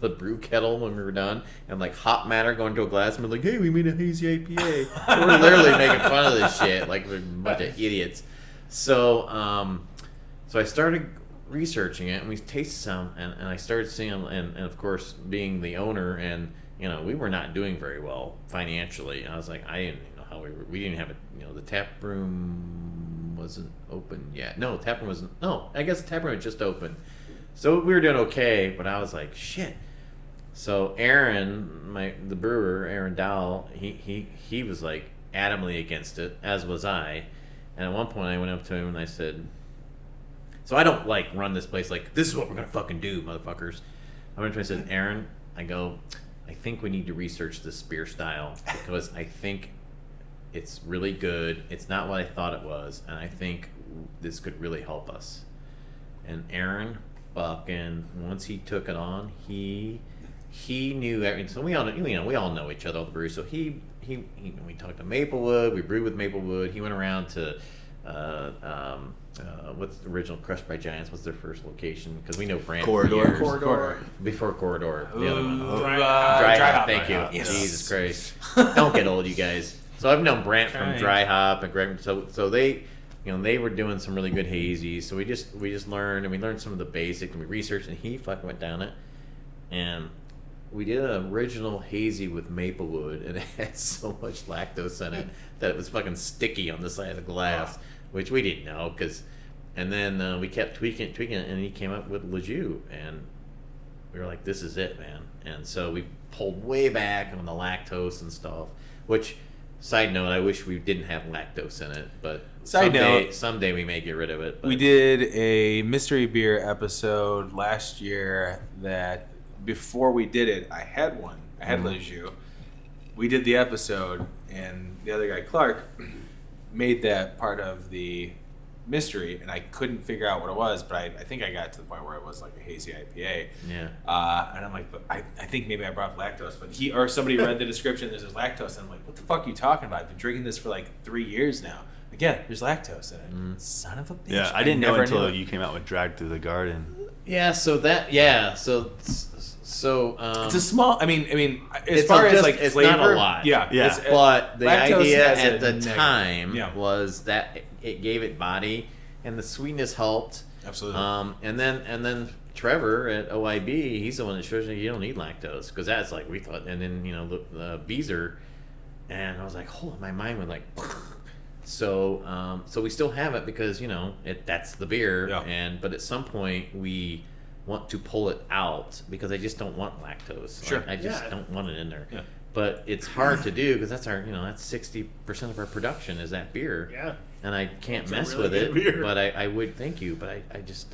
the brew kettle when we were done, and like hot matter going to a glass, and we're like, hey, we made a hazy IPA. We're literally making fun of this shit, like we're a bunch of idiots. So I started researching it, and we tasted some, and I started seeing them, and of course, being the owner, and we were not doing very well financially. And I was like, I didn't know how we didn't have it. The tap room wasn't open yet. No, tap room wasn't. No, I guess the tap room had just opened. So we were doing okay, but I was like, shit. So Aaron, the brewer, Aaron Dowell, he was like adamantly against it, as was I. And at one point, I went up to him and I said, so I don't like run this place like, this is what we're gonna fucking do, motherfuckers. I went to him and said, Aaron, I think we need to research this beer style because I think it's really good. It's not what I thought it was, and I think this could really help us. And Aaron, fucking, once he took it on, he knew everything. So we all know each other, all the breweries. So we talked to Maplewood. We brewed with Maplewood. He went around to what's the original Crushed by Giants? What's their first location? Because we know Brand Corridor. Before Corridor, the other one. Dry Hop. Hop. Thank you. Yes. Jesus Christ. Don't get old, you guys. So I've known Brant from Dry Hop and Greg. So they, they were doing some really good hazies. So we just learned, and we learned some of the basics, and we researched, and he fucking went down it, and we did an original hazy with Maplewood, and it had so much lactose in it that it was fucking sticky on the side of the glass, which we didn't know, and then we kept tweaking it, and he came up with Lejeune, and we were like, this is it, man. And so we pulled way back on the lactose and stuff, which, side note, I wish we didn't have lactose in it, but someday we may get rid of it. But. We did a mystery beer episode last year that before we did it, I had one. I had Lejeune. We did the episode, and the other guy, Clark, made that part of the mystery, and I couldn't figure out what it was, but I think I got to the point where it was like a hazy IPA. Yeah. And I'm like, but I think maybe I brought lactose, but somebody read the description, there's this lactose, and I'm like, what the fuck are you talking about? I've been drinking this for like 3 years now. Again, there's lactose in it. Son of a bitch. Yeah, I didn't know until you came out with Drag Through the Garden. Yeah, so it's a small. I mean, as it's far as just, like it's flavor, not a lot. Yeah. But the lactose idea has at a the negative. time Yeah. was that it gave it body, and the sweetness helped. Absolutely. And then Trevor at OIB, he's the one that shows you don't need lactose, because that's like we thought. And then the Beezer, and I was like, oh, my mind went like. So we still have it because that's the beer, but at some point we want to pull it out because I just don't want lactose. Sure. I just don't want it in there. Yeah. But it's hard to do because that's that's 60% of our production is that beer. Yeah. And I can't It's a mess really with it. good beer. But I would thank you. But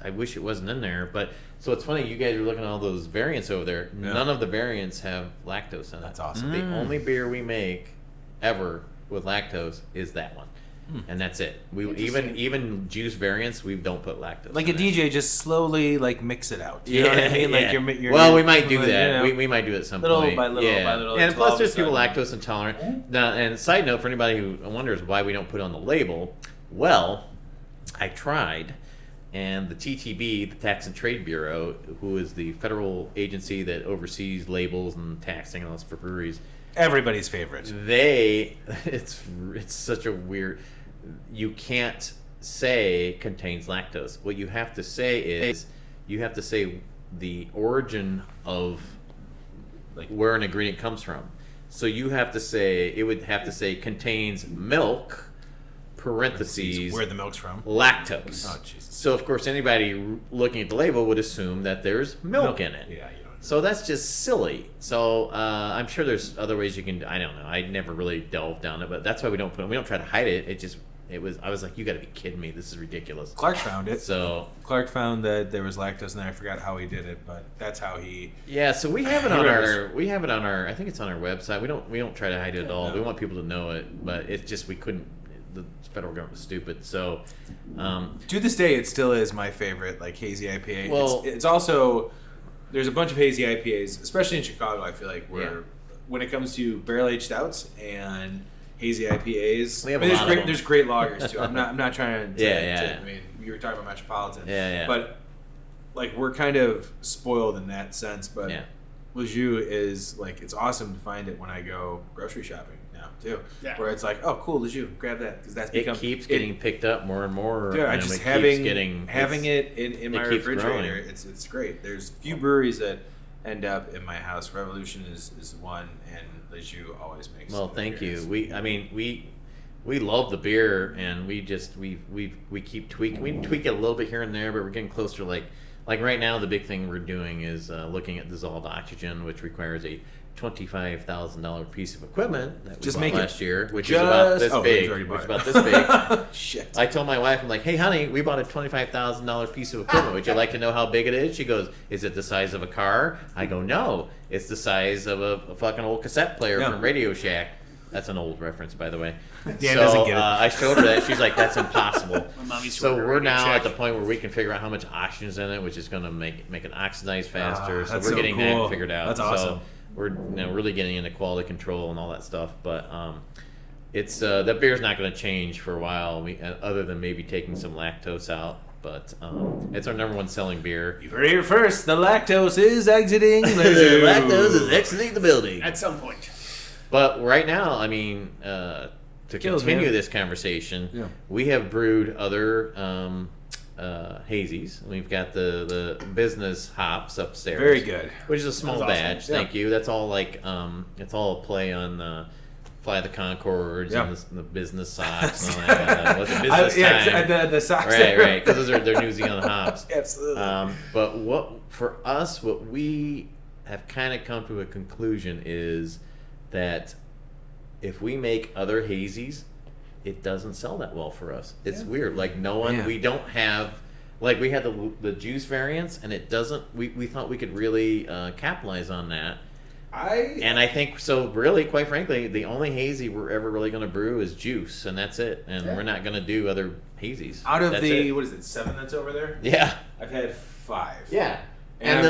I wish it wasn't in there. But so it's funny, you guys are looking at all those variants over there. Yeah. None of the variants have lactose in it. That's awesome. The only beer we make ever with lactose is that one. And that's it. We even juice variants we don't put lactose. Like in a DJ, just slowly like mix it out. You yeah, know what I mean? Like yeah. you're we might do that. you know, we might do it at some little point. by little yeah. by little. And until all plus, of a there's people sudden- lactose intolerant. Now, and side note for anybody who wonders why we don't put it on the label, well, I tried, and the TTB, the Tax and Trade Bureau, who is the federal agency that oversees labels and taxing and all this for breweries, Everybody's favorite. it's such a weird. You can't say contains lactose. What you have to say is you have to say the origin of like where an ingredient comes from. So you have to say it would have to say contains milk parentheses Where the milk's from. lactose. Oh, Jesus. So of course anybody looking at the label would assume that there's milk in it. Yeah, you know. So that's just silly. So I'm sure there's other ways you can. I don't know. I never really delved down it, but that's why we don't try to hide it. I was like, you got to be kidding me. This is ridiculous. Clark found it. So Clark found that there was lactose in there. I forgot how he did it, but that's how he. yeah, so we have it on our. I think it's on our website. We don't try to hide it at all. No. We want people to know it, but it's just we couldn't. The federal government was stupid. So To this day, it still is my favorite, like hazy IPA. Well- it's also there's a bunch of hazy IPAs, especially in Chicago. I feel like where when it comes to barrel aged stouts and hazy IPAs, We have I mean, a lot of them. there's great lagers too. I'm not trying to. Yeah. I mean, you were talking about Metropolitan. Yeah. But like we're kind of spoiled in that sense. But Yeah. Lejeune is like it's awesome to find it when I go grocery shopping now too. Yeah. Where it's like, oh, cool, Lejeune, grab that because that's it become keeps getting picked up more and more. Dude, I and just it having keeps getting, having it in my it keeps refrigerator. growing. It's great. There's few breweries that end up in my house. Revolution is one, and Lejeune always makes. Well, the thank beers. you. We love the beer, and we keep tweaking. We tweak it a little bit here and there, but we're getting closer. Like right now, the big thing we're doing is looking at dissolved oxygen, which requires a $25,000 piece of equipment that we Just bought make it. last year, which is about this big. already Which is bought about this big. Shit. I told my wife, I'm like, hey, honey, we bought a $25,000 piece of equipment. Would you like to know how big it is? She goes, is it the size of a car? I go, no, it's the size of a fucking old cassette player Yeah. from Radio Shack. That's an old reference, by the way. Dan doesn't get it. I showed her that. She's like, that's impossible. My mom used to So work at we're Radio now Shack. at the point where we can figure out how much oxygen's in it, which is going to make it oxidize faster. So that's we're so getting cool. that figured out. That's So awesome. we're really getting into quality control and all that stuff. But it's that beer's not going to change for a while, other than maybe taking some lactose out. But it's our number one selling beer. You heard it here first. The lactose is exiting. Lejeune. exiting the building. At some point. But right now, I mean, to Kills, continue man. this conversation, Yeah. we have brewed other hazies. We've got the business hops upstairs. Very good. Which is a small That's awesome. batch. Yeah. Thank you. That's all like it's all a play on Fly the Concords Yeah. and the business socks and all that. What's the business time? The socks. Right, there. right. Because they're New Zealand hops. Absolutely. But what we have kind of come to a conclusion is that if we make other hazies, it doesn't sell that well for us. It's weird. Like no one, Yeah. we don't have, like we had the juice variants, and it doesn't. We thought we could really capitalize on that. And I think so. Really, quite frankly, the only hazy we're ever really going to brew is juice, and that's it. And we're not going to do other hazies. Out of That's the it. what is it, 7 that's over there? Yeah. I've had 5. Yeah. And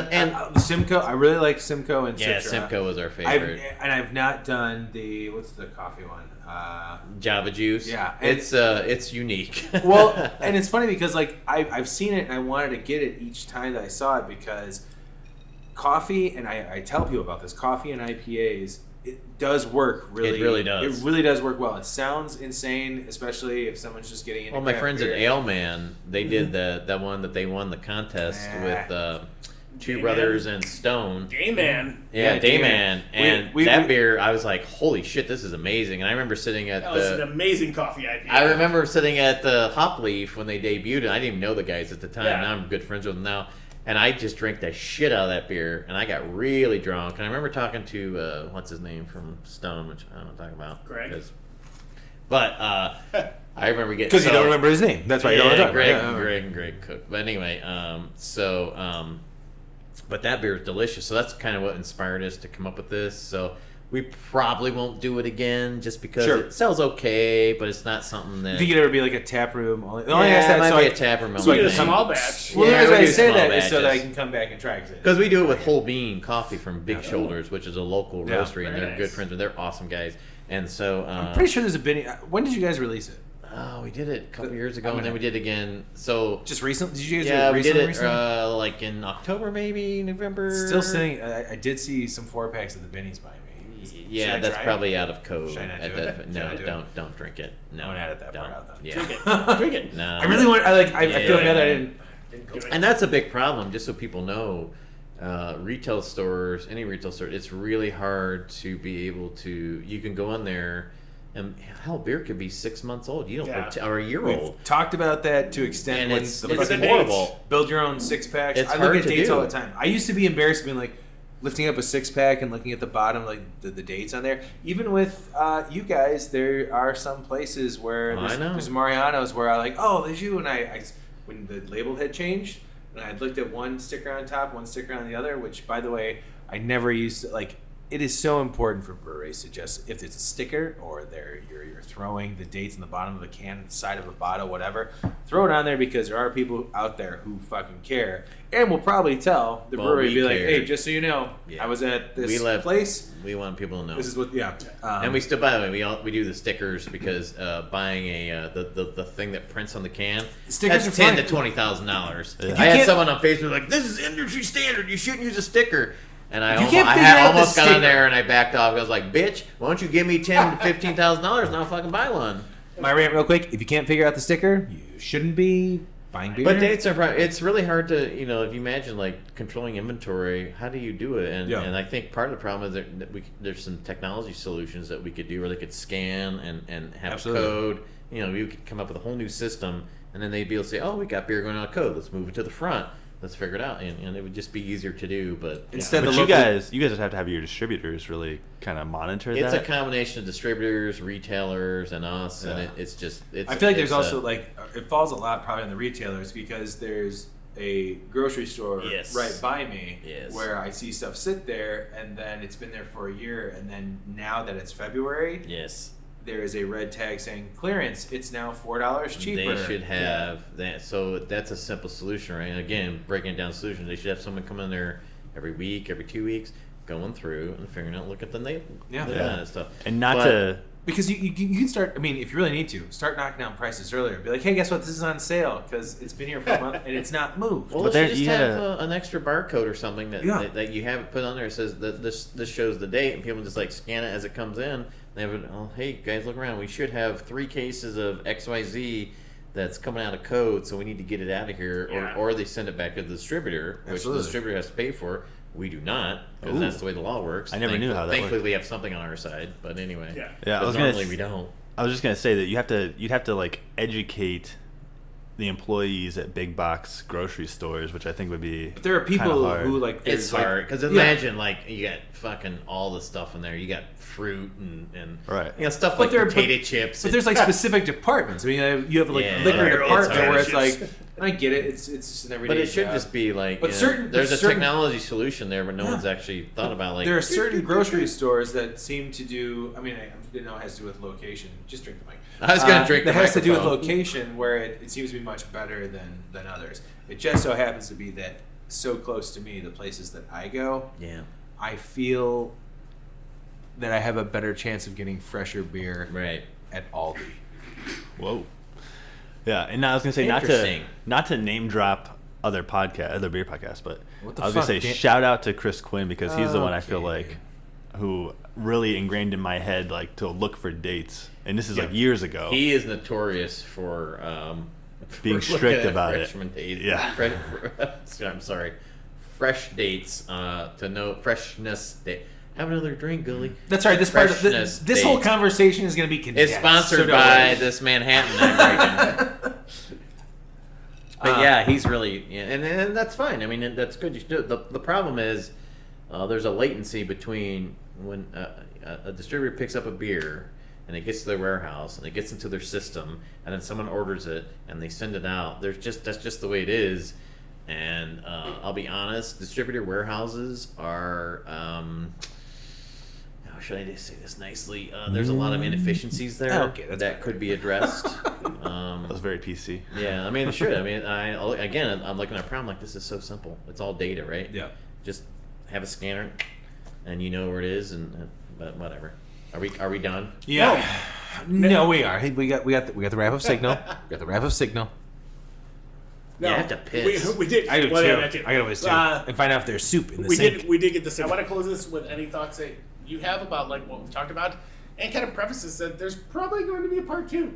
the Simcoe, I really like Simcoe and Yeah, Citra. Simcoe was our favorite. I've not done what's the coffee one? Java juice. Yeah, it's unique. Well, and it's funny because like I've seen it and I wanted to get it each time that I saw it because coffee, and I tell people about this, coffee and IPAs, it does work really. It really does. It really does work well. It sounds insane, especially if someone's just getting into Well, my craft friends at beer. Aleman, they did that one that they won the contest with Two Dayman. Brothers and Stone. Dayman. Yeah, Yeah, Dayman. Dayman. And We- that beer, I was like, holy shit, this is amazing. And I remember sitting at That was an amazing coffee IPA. I remember sitting at the Hop Leaf when they debuted, and I didn't even know the guys at the time. Yeah. Now I'm good friends with them now. And I just drank the shit out of that beer, and I got really drunk. And I remember talking to, what's his name from Stone, which I don't know what I'm talking about. Greg. But I remember getting... Because you don't remember his name. That's why you don't Yeah, know. Greg Cook. But anyway, but that beer is delicious. So that's kind of what inspired us to come up with this. So we probably won't do it again just because Sure. it sells okay, but it's not something that... Do you think it'd ever be like a tap room? The only thing I yeah, asked it that might so be I- a tap room. so We I did a can come- small batch. Well, Yeah, the reason we I do say small that is so that I batches. can come back and try it. Because we do it with Whole Bean Coffee from Big Shoulders, which is a local Yeah. roastery, and Very they're good nice. friends. They're awesome guys. And so... I'm pretty sure there's a Benny. When did you guys release it? Oh, we did it a couple years ago, I'm and then gonna- we did again. So... Just recently? Did you guys Yeah, do it we did recently? it like in October, maybe, November. Still sitting. I did see some 4-packs of the Bennies by me. Should Yeah, I that's try it? probably out of code. Should I not at do that it? point. Should I No, do it? don't drink it. No, Don't edit that part don't. out then. Yeah. Drink it. Drink it. No. I really want. I feel Yeah. bad that I didn't go. And that's a big problem, just so people know. Retail stores, any retail store, it's really hard to be able to. You can go in there, and hell, beer could be 6 months old. You don't, Yeah. or a year We've old. talked about that to extent And when it's the Look at fucking the horrible. build your own 6-packs. It's I hard look at to dates do. all the time. I used to be embarrassed being like lifting up a 6-pack and looking at the bottom, like the dates on there. Even with you guys, there are some places where I know. there's Mariano's where I like, oh, there's you, and I when the label had changed, and I looked at one sticker on top, one sticker on the other. Which, by the way, I never used to like. It is so important for breweries to just, if it's a sticker or you're throwing the dates on the bottom of a can, side of a bottle, whatever, throw it on there because there are people out there who fucking care and will probably tell the Well, brewery, we be like, care. hey, just so you know, Yeah. I was at this We place. We want people to know. This is what, yeah. And we still, by the way, we do the stickers because buying the thing that prints on the can, Stickers that's are $10,000 fine. to $20,000. you I had can't- someone on Facebook like, "This is industry standard. You shouldn't use a sticker." And I you almost, can't I figure had out the almost got on sticker- there and I backed off. I was like, "Bitch, why don't you give me $10,000 to $15,000 and I'll fucking buy one." My rant real quick, if you can't figure out the sticker, you shouldn't be buying beer. But dates are it's really hard to if you imagine like controlling inventory. How do you do it? And Yeah. and I think part of the problem is that there's some technology solutions that we could do where they could scan and have Absolutely. code. We could come up with a whole new system, and then they'd be able to say, "Oh, we got beer going on a code. Let's move it to the front. Let's figure it out." And it would just be easier to do. But Instead But of you local- guys just have to have your distributors really kind of monitor it's a that. combination of distributors, retailers, and us, and Yeah. it's just I feel like there's it's also like it falls a lot probably on the retailers because there's a grocery store Yes. right by me Yes. where I see stuff sit there and then it's been there for a year and then now that it's February yes. there is a red tag saying clearance. It's now $4 cheaper. They should have that. So that's a simple solution, right? And again, breaking it down solution. They should have someone come in there every week, every 2 weeks, going through and figuring out, look at the label, Yeah. and stuff. And not But- to Because you can start. I mean, if you really need to, start knocking down prices earlier. Be like, hey, guess what? This is on sale because it's been here for a month and it's not moved. Well, But you there- just you have gotta- an extra barcode or something Yeah. that you have it put on there. It says that this shows the date, and people just like scan it as it comes in. They have it. Oh, hey guys, look around. We should have 3 cases of XYZ that's coming out of code, so we need to get it out of here, Yeah. or they send it back to the distributor, which Absolutely. the distributor has to pay for. We do not, because Ooh. that's the way the law works. I never knew how that Thankfully, worked. we have something on our side, but anyway. Yeah. Yeah, I But was gonna normally s- we don't. I was just gonna say that you'd have to like educate the employees at big box grocery stores, which I think would be. But there are people kinda hard. who like. It's there's, like- hard because imagine like you got fucking all the stuff in there. You got fruit and Right. you know stuff But like there- potato chips. But there's like specific departments. I mean, you have like Yeah. liquor It's department hard. where it's like, I get it. It's just an everyday. But it should job. just be like But you know, certain- there's but a certain- technology solution there, but no Yeah. one's actually thought about like There are certain grocery stores that seem to do. I mean, I didn't know it has to do with location. Just drink the mic. I was gonna drink the That has to do with microphone. location, where it seems to be much better than others. It just so happens to be that so close to me, the places that I go, yeah, I feel that I have a better chance of getting fresher beer right. at Aldi. Whoa. Yeah, and I was gonna say Interesting. not to name drop other beer podcasts, but What the I was gonna fuck, say Dan- shout out to Chris Quinn because he's the one I feel Okay. like who really ingrained in my head like to look for dates, and this is like years ago. He is notorious for Being for looking strict at about it. freshman dates. Yeah. I'm sorry, fresh dates to know freshness date. Have another drink, Gully. That's right. This part of Freshness this whole dates. conversation is going to be condensed. It's sponsored so don't by worry. this Manhattan aggregate. But yeah, he's really, yeah, and that's fine. I mean, that's good. You should do it. The problem is there's a latency between when a distributor picks up a beer and it gets to their warehouse and it gets into their system, and then someone orders it and they send it out. That's just the way it is. And I'll be honest, distributor warehouses are. How should I just say this nicely? There's a lot of inefficiencies there Okay, that's that could be addressed. That was very PC. Yeah, I mean, it should. I mean, I'm looking at a problem like this is so simple. It's all data, right? Yeah. Just have a scanner, and you know where it is, and but whatever. Are we done? Yeah. No, we are. Hey, we got the wrap up signal. We got the wrap up signal. No, Yeah, I have to piss. We did. I do well, too. yeah, that too. I gotta always too. And find out if there's soup in the We sink. did get this. I want to close this with any thoughts that you have about like what we've talked about, and kind of preface this that there's probably going to be a part 2.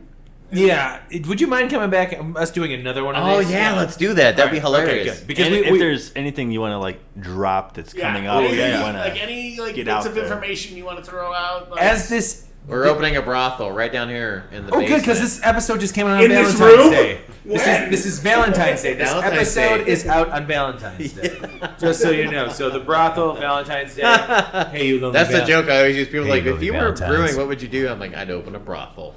Yeah. Would you mind coming back and us doing another one of Oh these? yeah, let's do that. That'd be Alright, okay, hilarious. good. Because And we- if there's anything you want to like drop that's coming up, any, that you want like to any like get bits out of there. information you want to throw out. Like, As this. We're opening a brothel right down here in the Oh, basement. good, because this episode just came out on In this Valentine's room? Day. This is Valentine's Day. This Valentine's episode Day. is out on Valentine's Day. Just so you know. So the brothel, Valentine's Day. Hey, you lonely That's the val- joke I always use. People are Hey, like, if you were Valentine's. brewing, what would you do? I'm like, I'd open a brothel.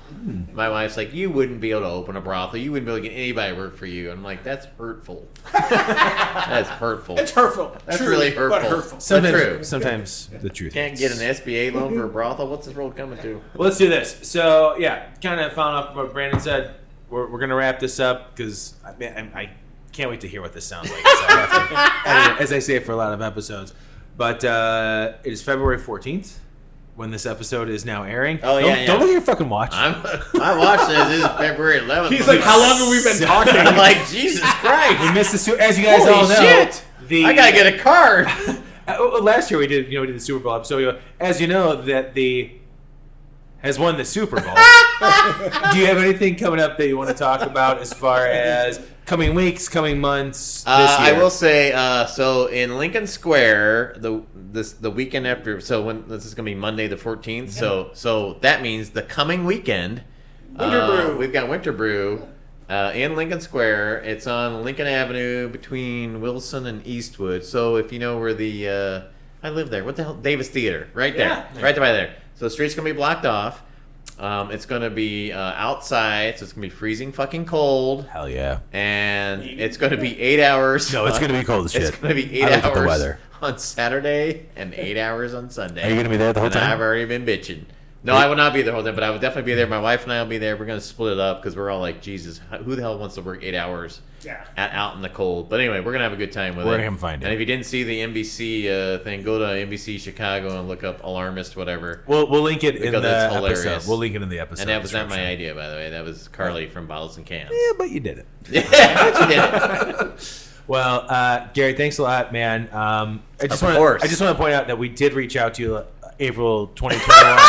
My wife's like, you wouldn't be able to open a brothel. You wouldn't be able to get anybody to work for you. I'm like, that's hurtful. That's hurtful. it's hurtful. That's True, really hurtful. But hurtful. That's true. Sometimes the truth. Can't get an SBA loan for a brothel. What's this world coming to? Well, let's do this. So, yeah, kind of following up what Brandon said. We're going to wrap this up because I can't wait to hear what this sounds like. So I have to edit it, as I say for a lot of episodes. But it is February 14th when this episode is now airing. Oh, yeah, Don't yeah. look at your fucking watch. I watched this. This is February 11th. He's like, how long have we been talking? I'm like, Jesus Christ. We missed the as you guys Holy all know. shit. I gotta get a card. Last year we did the Super Bowl episode. As you know, that the has won the Super Bowl. Do you have anything coming up that you want to talk about as far as coming weeks, coming months? This I year? will say, so in Lincoln Square, the weekend after, so when this is gonna be Monday the 14th. So that means the coming weekend, Winter Brew. we've got Winter Brew. In Lincoln Square. It's on Lincoln Avenue between Wilson and Eastwood. So if you know where the I live there. What the hell? Davis Theater, right there, Yeah. right by there. So the street's gonna be blocked off. It's gonna be outside, so it's gonna be freezing fucking cold, Hell yeah. and it's gonna be 8 hours. No, it's gonna be cold as shit. It's gonna be 8 I looked at hours the weather. on Saturday and 8 hours on Sunday. Are you gonna be there the whole And time? I've already been bitching. No, I will not be there the whole time, but I will definitely be there. My wife and I will be there. We're going to split it up because we're all like, Jesus, who the hell wants to work 8 hours out in the cold? But anyway, we're going to have a good time with it. We're going to find it. And if you didn't see the NBC thing, go to NBC Chicago and look up Alarmist, whatever. We'll link it in the that's hilarious. episode. We'll link it in the episode. And that was not my idea, by the way. That was Carly from Bottles and Cans. Yeah, but you did it. Yeah, but you did it. Well, Gary, thanks a lot, man. I just want to point out that we did reach out to you April 2021,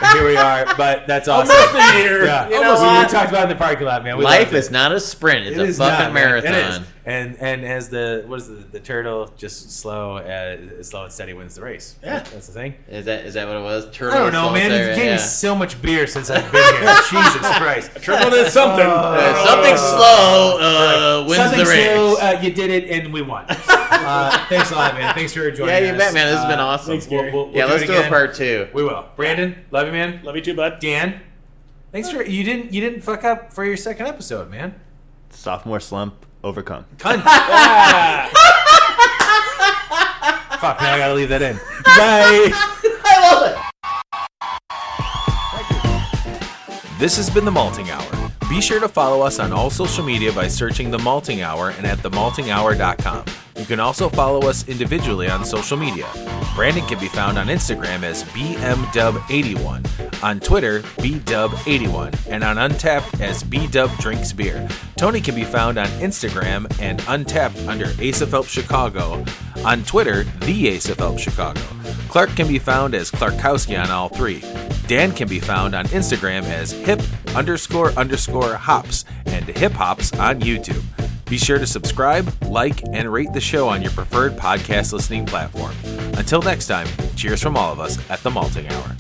and here we are. But that's awesome. Almost a year. Yeah, You know we what? talked about it in the parking lot, man. We Life loved it. is not a sprint; it's It a is fucking not, man. marathon. It is. And as the turtle, just slow and steady wins the race. Yeah. That's the thing. Is that what it was? I Turtle don't know, man. Solitaire, You gave me yeah. so much beer since I've been here. Jesus Christ. Triple did something. Something slow wins Something the race. slow, you did it, and we won. Thanks a lot, man. Thanks for joining us. Yeah, you bet, man. This has been awesome. Thanks, Gary. We'll Let's it do a again. part 2. We will. Brandon, love you, man. Love you too, bud. Dan, thanks for you didn't fuck up for your second episode, man. Sophomore slump overcome. Cunt. Fuck, now I gotta leave that in. Bye. I love it. This has been The Malting Hour. Be sure to follow us on all social media by searching The Malting Hour and at themaltinghour.com. You can also follow us individually on social media. Brandon can be found on Instagram as BMDub81, on Twitter, BDub81, and on Untapped as BDubDrinksBeer. Tony can be found on Instagram and Untapped under Ace of Help Chicago, on Twitter, The Ace of Help Chicago. Clark can be found as Clarkowski on all 3. Dan can be found on Instagram as hip__hops and hip hops on YouTube. Be sure to subscribe, like, and rate the show on your preferred podcast listening platform. Until next time, cheers from all of us at The Malting Hour.